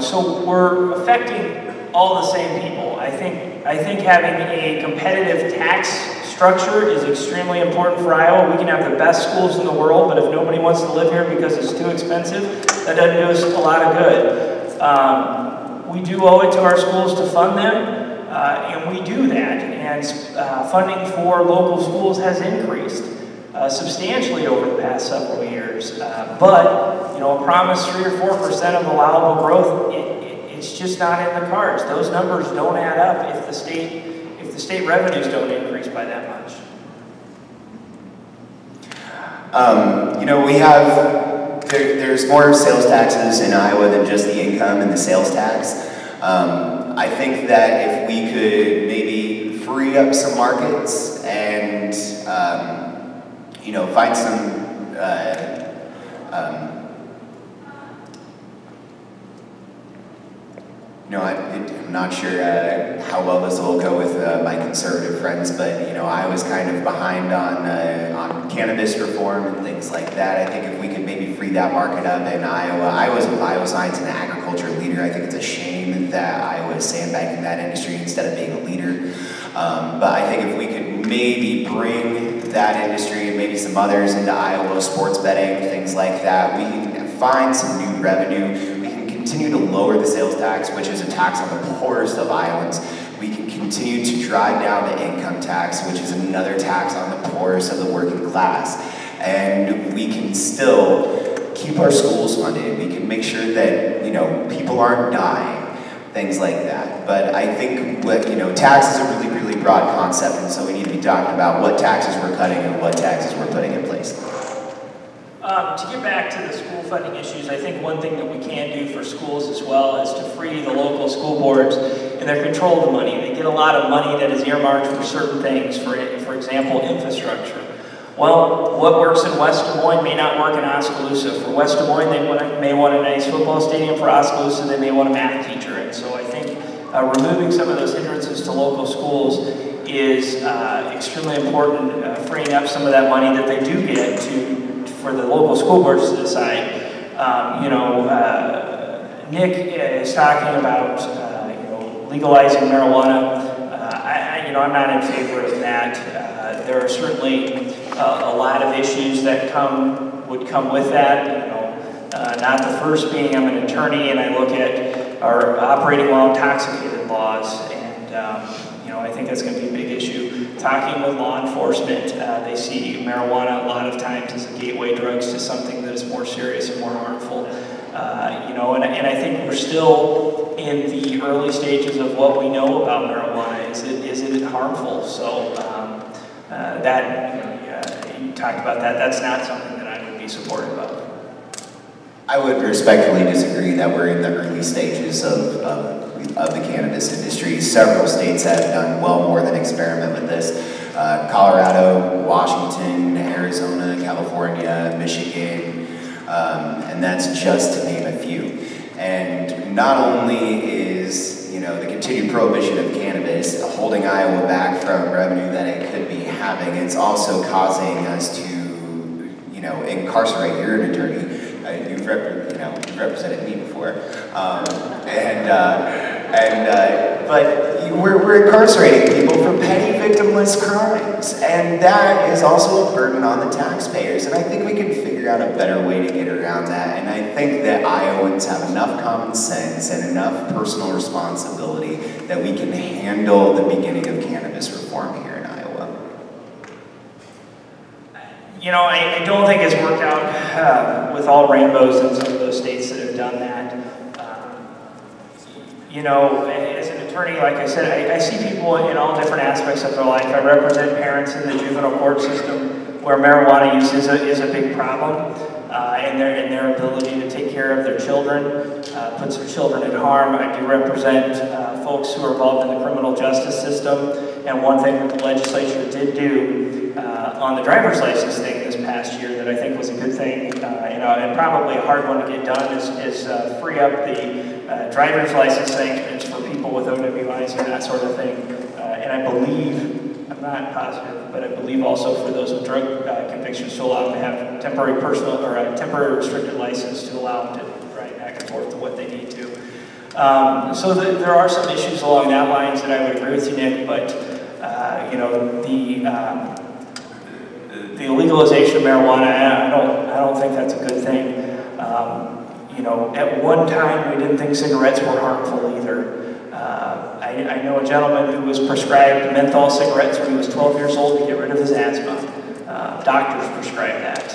Speaker 2: So we're affecting all the same people. I think having a competitive tax structure is extremely important for Iowa. We can have the best schools in the world, but if nobody wants to live here because it's too expensive, that doesn't do us a lot of good. We do owe it to our schools to fund them, and we do that. And funding for local schools has increased substantially over the past several years. But a promise 3 or 4% of allowable growth, it's just not in the cards. Those numbers don't add up if the state revenues don't increase by that much.
Speaker 3: We have, there's more sales taxes in Iowa than just the income and the sales tax. I think that if we could maybe free up some markets and, find some, I'm not sure how well this will go with my conservative friends, but I was kind of behind on cannabis reform and things like that. I think if we could maybe free that market up in Iowa. I was a bioscience and agriculture leader. I think it's a shame that Iowa is sandbagging that industry instead of being a leader. But I think if we could maybe bring that industry and maybe some others into Iowa, sports betting, things like that, we can find some new revenue. Continue to lower the sales tax, which is a tax on the poorest of Iowans. We can continue to drive down the income tax, which is another tax on the poorest of the working class. And we can still keep our schools funded. We can make sure that, people aren't dying, things like that. But I think tax is a really, really broad concept, and so we need to be talking about what taxes we're cutting and what taxes we're putting in place.
Speaker 2: To get back to the school funding issues, I think one thing that we can do for schools as well is to free the local school boards in their control of the money. They get a lot of money that is earmarked for certain things, for example, infrastructure. Well, what works in West Des Moines may not work in Oskaloosa. For West Des Moines, they may want a nice football stadium. For Oskaloosa, they may want a math teacher. And so I think removing some of those hindrances to local schools is extremely important, freeing up some of that money that they do get for the local school boards to decide. Nick is talking about legalizing marijuana. I'm not in favor of that. There are certainly a lot of issues that would come with that. Not the first being I'm an attorney and I look at our operating while intoxicated laws, and I think that's going to be a big issue. Talking with law enforcement, they see marijuana a lot of times as a gateway drugs to something that is more serious and more harmful. And I think we're still in the early stages of what we know about marijuana. Is it harmful? So you talked about that. That's not something that I would be supportive of.
Speaker 3: I would respectfully disagree that we're in the early stages of the cannabis industry. Several states have done well more than experiment with this. Colorado, Washington, Arizona, California, Michigan, and that's just to name a few. And not only is the continued prohibition of cannabis holding Iowa back from revenue that it could be having, it's also causing us to incarcerate. You're an attorney. You've represented me before, but we're incarcerating people for petty victimless crimes, and that is also a burden on the taxpayers. And I think we can figure out a better way to get around that. And I think that Iowans have enough common sense and enough personal responsibility that we can handle the beginning of cannabis reform here in Iowa.
Speaker 2: You know, I don't think it's worked out with all rainbows in some of those states that have done that. You know, as an attorney, like I said, I see people in all different aspects of their life. I represent parents in the juvenile court system where marijuana use is a big problem, and their ability to take care of their children puts their children at harm. I do represent folks who are involved in the criminal justice system, and one thing that the legislature did do on the driver's license thing this past year that I think was a good thing, and probably a hard one to get done is free up the driver's license sanctions for people with OWIs and that sort of thing. And I believe, I'm not positive, but I believe also for those with drug convictions to allow them to have temporary personal or a temporary restricted license to allow them to drive back and forth to what they need to. So there are some issues along that lines that I would agree with you, Nick, but you know, the legalization of marijuana, I don't think that's a good thing. You know, at one time we didn't think cigarettes were harmful either. I know a gentleman who was prescribed menthol cigarettes when he was 12 years old to get rid of his asthma. Doctors prescribed that.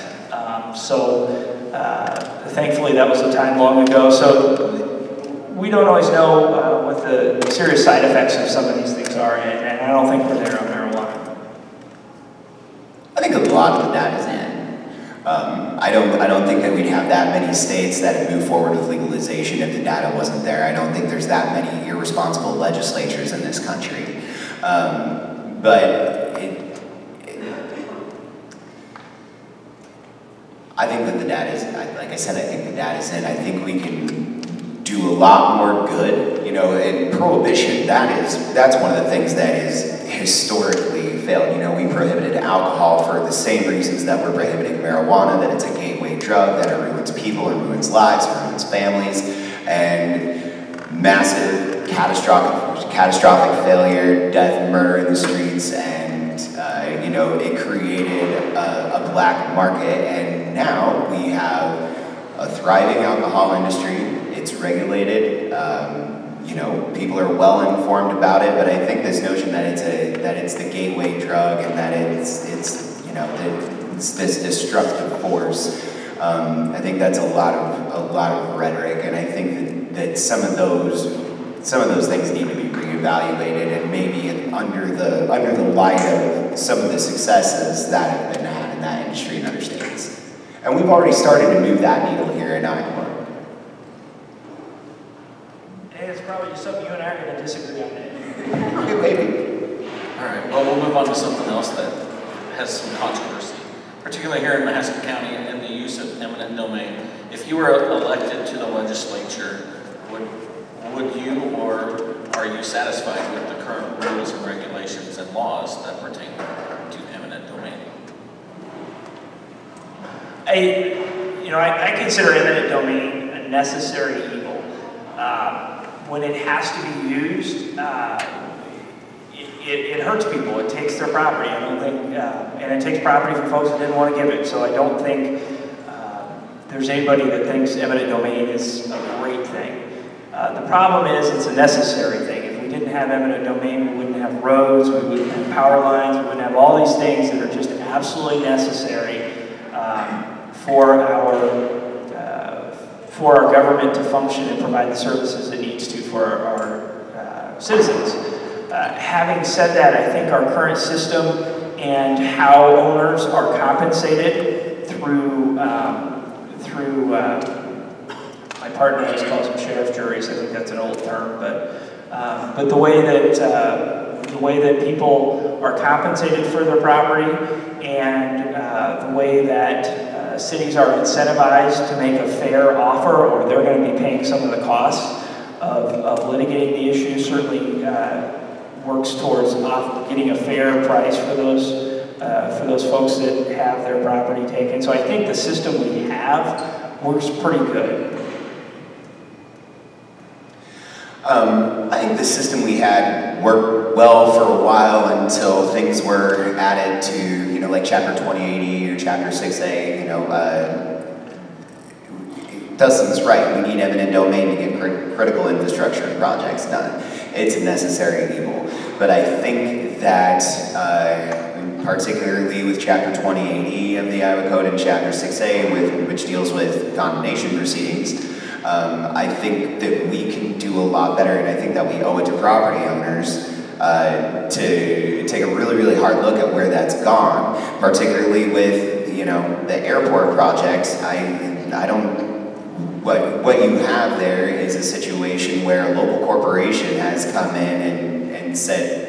Speaker 2: Thankfully that was a time long ago. So we don't always know what the serious side effects of some of these things are, and I don't think we're there on marijuana.
Speaker 3: I think a lot of the data's in. I don't think that we'd have that many states that would move forward with legalization if the data wasn't there. I don't think there's that many irresponsible legislatures in this country. I think that the data is, like I said, I think the data's in. I think we can do a lot more good. You know, in prohibition, that's one of the things that is historically failed. You know, we prohibited alcohol for the same reasons that we're prohibiting marijuana, that it's a gateway drug, that it ruins people, it ruins lives, it ruins families, and massive catastrophic failure, death and murder in the streets, and you know, it created a black market, and now we have a thriving alcohol industry. It's regulated. You know, people are well informed about it, but I think this notion that it's the gateway drug and that it's you know, that it's this destructive force. I think that's a lot of rhetoric, and I think that some of those things need to be reevaluated, and maybe under the light of some of the successes that have been had in that industry in other states. And we've already started to move that needle here in Iowa.
Speaker 2: It's probably just something you and I are going to disagree on that.
Speaker 3: Maybe.
Speaker 4: All right, well, we'll move on to something else that has some controversy, particularly here in Mahaska County and the use of eminent domain. If you were elected to the legislature, would you or are you satisfied with the current rules and regulations and laws that pertain to eminent domain?
Speaker 2: I consider eminent domain a necessary evil. When it has to be used, it hurts people. It takes their property. I don't think, and it takes property from folks that didn't want to give it. So I don't think there's anybody that thinks eminent domain is a great thing. The problem is it's a necessary thing. If we didn't have eminent domain, we wouldn't have roads, we wouldn't have power lines, we wouldn't have all these things that are just absolutely necessary for our government to function and provide the services it needs to for our citizens. Having said that, I think our current system and how owners are compensated through my partner always calls them sheriff's juries. I think that's an old term, but the way that people are compensated for their property and the way that cities are incentivized to make a fair offer, or they're going to be paying some of the costs of litigating the issue, certainly works towards getting a fair price for those folks that have their property taken. So I think the system we have works pretty good.
Speaker 3: I think the system we had worked well for a while until things were added to, you know, like Chapter 2080 or Chapter 6A, you know, Dustin's right, we need eminent domain to get critical infrastructure and projects done. It's a necessary evil. But I think that, particularly with Chapter 28E of the Iowa Code and Chapter 6A, which deals with condemnation proceedings. I think that we can do a lot better, and I think that we owe it to property owners to take a really, really hard look at where that's gone, particularly with, you know, the airport project. What you have there is a situation where a local corporation has come in and said,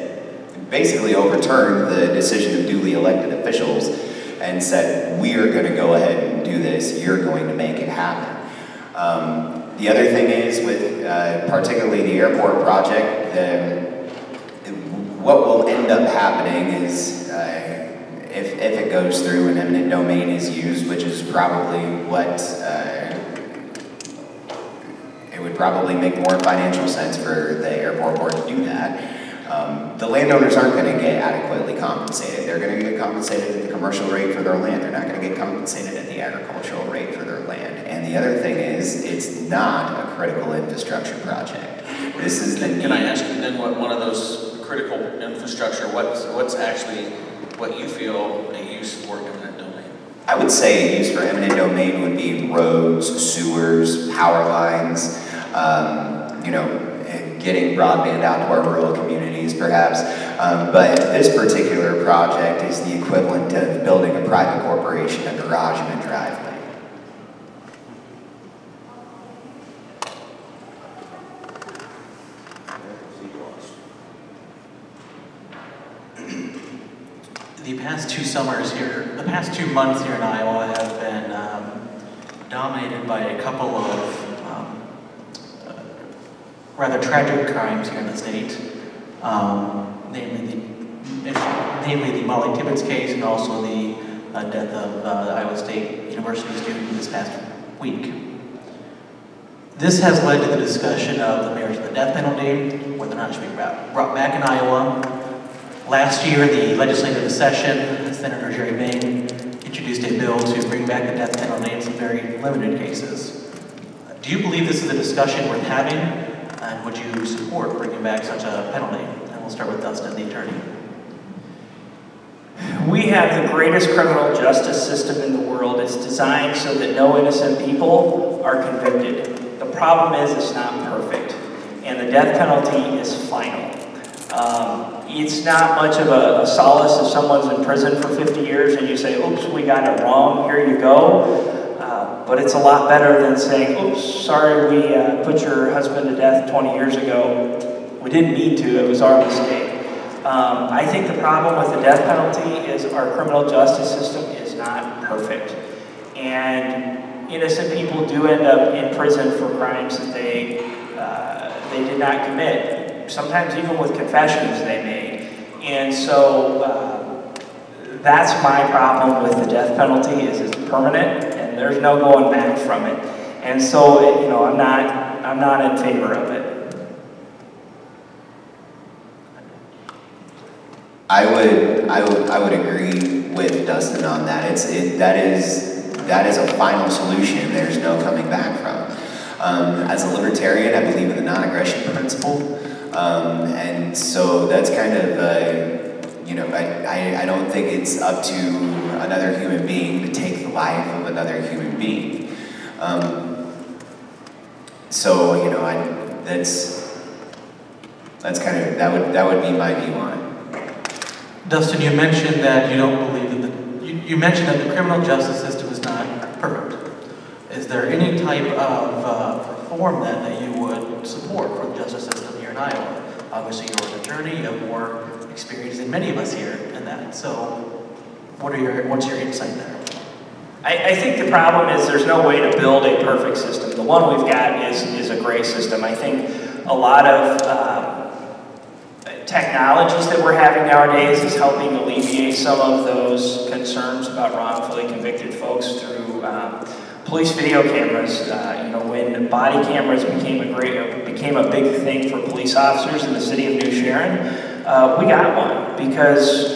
Speaker 3: basically overturned the decision of duly elected officials and said, we are going to go ahead and do this, you're going to make it happen. The other thing is with particularly the airport project, what will end up happening is if it goes through and eminent domain is used, which is probably what it would probably make more financial sense for the airport board to do that. The landowners aren't going to get adequately compensated. They're going to get compensated at the commercial rate for their land. They're not going to get compensated at the agricultural rate for their land. And the other thing is, it's not a critical infrastructure project. This is the need.
Speaker 4: Can I ask you then what one of those critical infrastructure, what's actually what you feel a use for eminent domain?
Speaker 3: I would say a use for eminent domain would be roads, sewers, power lines, you know, getting broadband out to our rural communities, perhaps. But this particular project is the equivalent of building a private corporation, a garage and a driveway.
Speaker 1: The past 2 summers here, the past 2 months here in Iowa have been dominated by a couple of rather tragic crimes here in the state, namely the Molly Tibbetts case and also the death of the Iowa State University student this past week. This has led to the discussion of the marriage of the death penalty, whether or not it should be brought back in Iowa. Last year, the legislative session, Senator Jerry Bain introduced a bill to bring back the death penalty in some very limited cases. Do you believe this is a discussion worth having? And would you support bringing back such a penalty? And we'll start with Dustin, the attorney.
Speaker 2: We have the greatest criminal justice system in the world. It's designed so that no innocent people are convicted. The problem is it's not perfect, and the death penalty is final. It's not much of a solace if someone's in prison for 50 years and you say, oops, we got it wrong, here you go. But it's a lot better than saying, oops, sorry, we put your husband to death 20 years ago. We didn't need to, it was our mistake. I think the problem with the death penalty is our criminal justice system is not perfect. And innocent people do end up in prison for crimes that they did not commit, sometimes even with confessions they made. And so that's my problem with the death penalty, is it's permanent and there's no going back from it. And so, you know, I'm not in favor of it.
Speaker 3: I would agree with Dustin on that. That is a final solution. There's no coming back from. As a libertarian, I believe in the non-aggression principle, and so that's kind of you know, I don't think it's up to another human being to take the life of another human being. So you know, that's kind of that would be my view on it.
Speaker 1: Dustin, you mentioned that you don't believe that you mentioned that the criminal justice system is not perfect. Is there any type of reform then that you would support for the justice system here in Iowa? Obviously, you're an attorney, you have more experience than many of us here in that. So, what's your insight there?
Speaker 2: I think the problem is there's no way to build a perfect system. The one we've got is a great system. I think a lot of technologies that we're having nowadays is helping alleviate some of those concerns about wrongfully convicted folks through police video cameras. You know, when body cameras became a big thing for police officers in the city of New Sharon, we got one because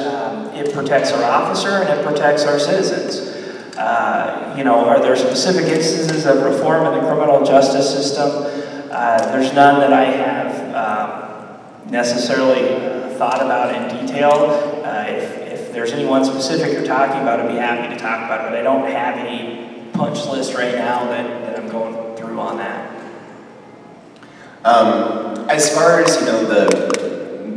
Speaker 2: it protects our officer and it protects our citizens. You know, are there specific instances of reform in the criminal justice system? There's none that I have necessarily thought about in detail. If there's anyone specific you're talking about, I'd be happy to talk about it, but I don't have any punch list right now that I'm going through on that.
Speaker 3: As far as, you know,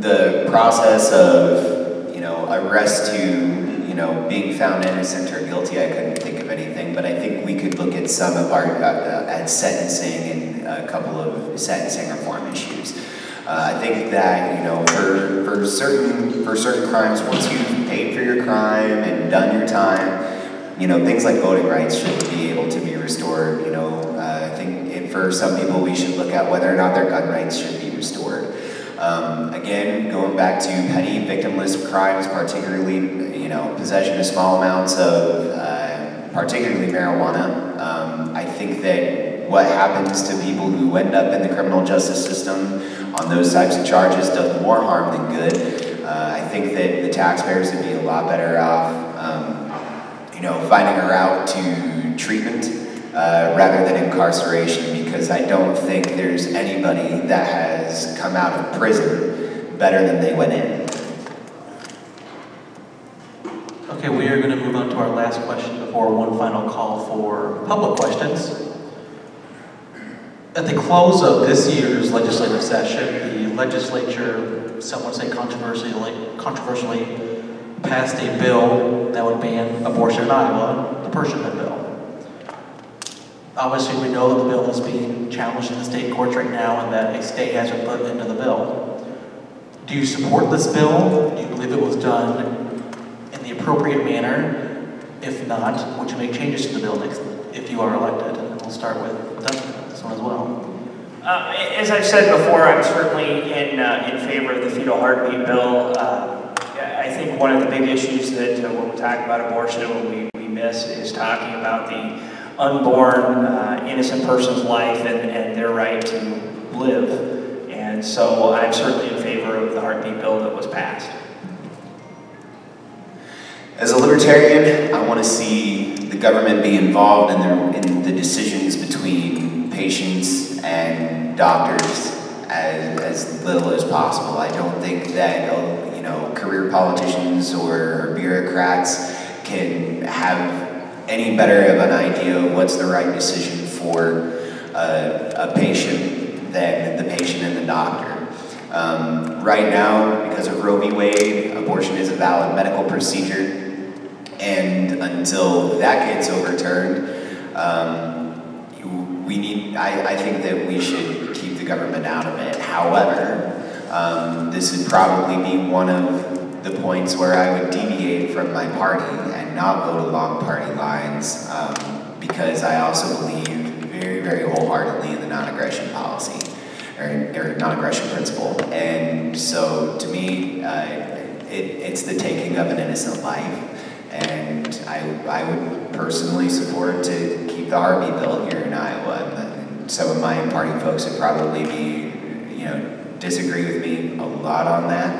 Speaker 3: the process of, you know, arrest to, you know, being found innocent or guilty, I couldn't think of anything, but I think we could look at some of our, at sentencing and a couple of sentencing reform issues. I think that, you know, for certain crimes, once you've paid for your crime and done your time, you know, things like voting rights should be able to be restored. You know, I think for some people we should look at whether or not their gun rights should be restored. Again, going back to petty victimless crimes, particularly, you know, possession of small amounts of, particularly marijuana. I think that what happens to people who end up in the criminal justice system on those types of charges does more harm than good. I think that the taxpayers would be a lot better off, you know, finding a route to treatment rather than incarceration, because I don't think there's anybody that has come out of prison better than they went in.
Speaker 1: Okay, we are going to move on to our last question before one final call for public questions. At the close of this year's legislative session, the legislature, some would say controversially passed a bill that would ban abortion in Iowa, the Pershman bill. Obviously, we know that the bill is being challenged in the state courts right now and that a stay has been put into the bill. Do you support this bill? Do you believe it was done in the appropriate manner? If not, would you make changes to the bill next if you are elected? And we'll start with Dustin. One as well.
Speaker 2: As I've said before, I'm certainly in favor of the fetal heartbeat bill. I think one of the big issues that when we talk about abortion, what we miss is talking about the unborn innocent person's life and their right to live. And so I'm certainly in favor of the heartbeat bill that was passed.
Speaker 3: As a libertarian, I want to see the government be involved in the decisions between patients and doctors as little as possible. I don't think that, you know, career politicians or bureaucrats can have any better of an idea of what's the right decision for a patient than the patient and the doctor. Right now, because of Roe v. Wade, abortion is a valid medical procedure, and until that gets overturned, I think that we should keep the government out of it. However, this would probably be one of the points where I would deviate from my party and not vote along party lines, because I also believe very, very wholeheartedly in the non-aggression policy, or non-aggression principle. And so, to me, it's the taking of an innocent life. And I would personally support to keep the heartbeat bill here in Iowa. And some of my party folks would probably be, you know, disagree with me a lot on that.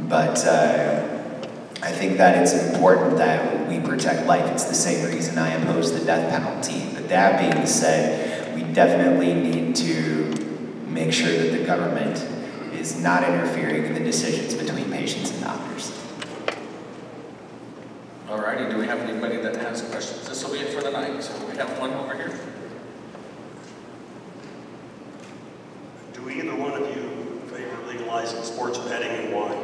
Speaker 3: But I think that it's important that we protect life. It's the same reason I oppose the death penalty. But that being said, we definitely need to make sure that the government is not interfering in the decisions between patients and doctors.
Speaker 4: Alrighty, do we have anybody that has questions? This will be it for the night, so we have one over here.
Speaker 8: Do either one of you favor legalizing sports betting, and why?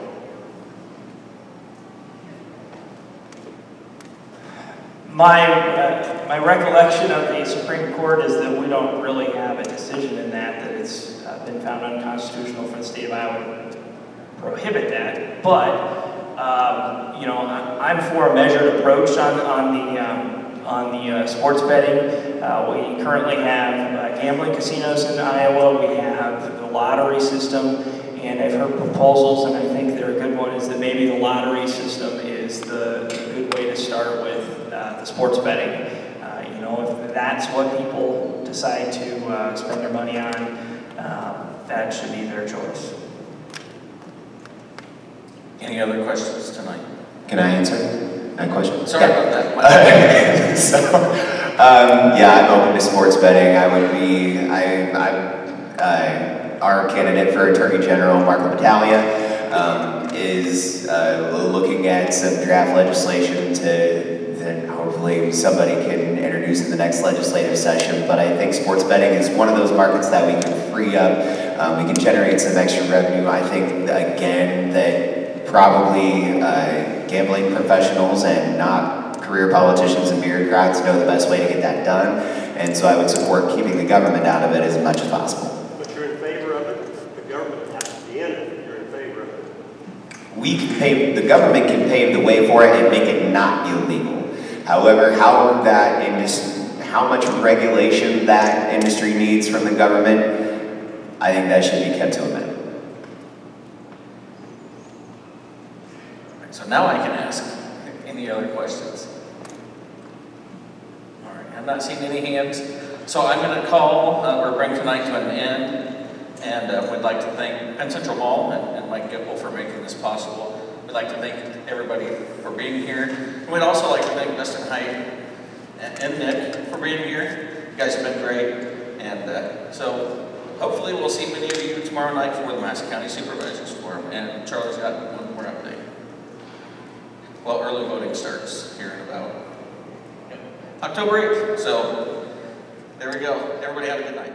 Speaker 2: My recollection of the Supreme Court is that we don't really have a decision in that it's been found unconstitutional for the state of Iowa to prohibit that. But you know, I'm for a measured approach on the sports betting. We currently have gambling casinos in Iowa. We have the lottery system, and I've heard proposals, and I think they're a good one, is that maybe the lottery system is the good way to start with the sports betting. You know, if that's what people decide to spend their money on, that should be their choice.
Speaker 4: Any other questions tonight?
Speaker 3: Can I answer that question?
Speaker 4: Sorry about that.
Speaker 3: So, yeah, I'm open to sports betting. I would be, our candidate for Attorney General, Marco Battaglia, is looking at some draft legislation to then hopefully somebody can introduce in the next legislative session. But I think sports betting is one of those markets that we can free up. We can generate some extra revenue. I think, again, that probably gambling professionals and not career politicians and bureaucrats know the best way to get that done. And so I would support keeping the government out of it as much as possible.
Speaker 8: But you're in favor of it? The government has to be in it. You're in favor of it.
Speaker 3: We can pave, the government can pave the way for it and make it not illegal. However, how much regulation that industry needs from the government, I think that should be kept to a minimum.
Speaker 4: So now I can ask any other questions. All right, I'm not seeing any hands. So I'm going to call or bring tonight to an end. And we'd like to thank Penn Central Mall and Mike Gipple for making this possible. We'd like to thank everybody for being here. And we'd also like to thank Dustin Hite and Nick for being here. You guys have been great. And so hopefully we'll see many of you tomorrow night for the Madison County Supervisors Forum. And Charlie's got one more update. Well, early voting starts here in about October 8th. So there we go. Everybody have a good night.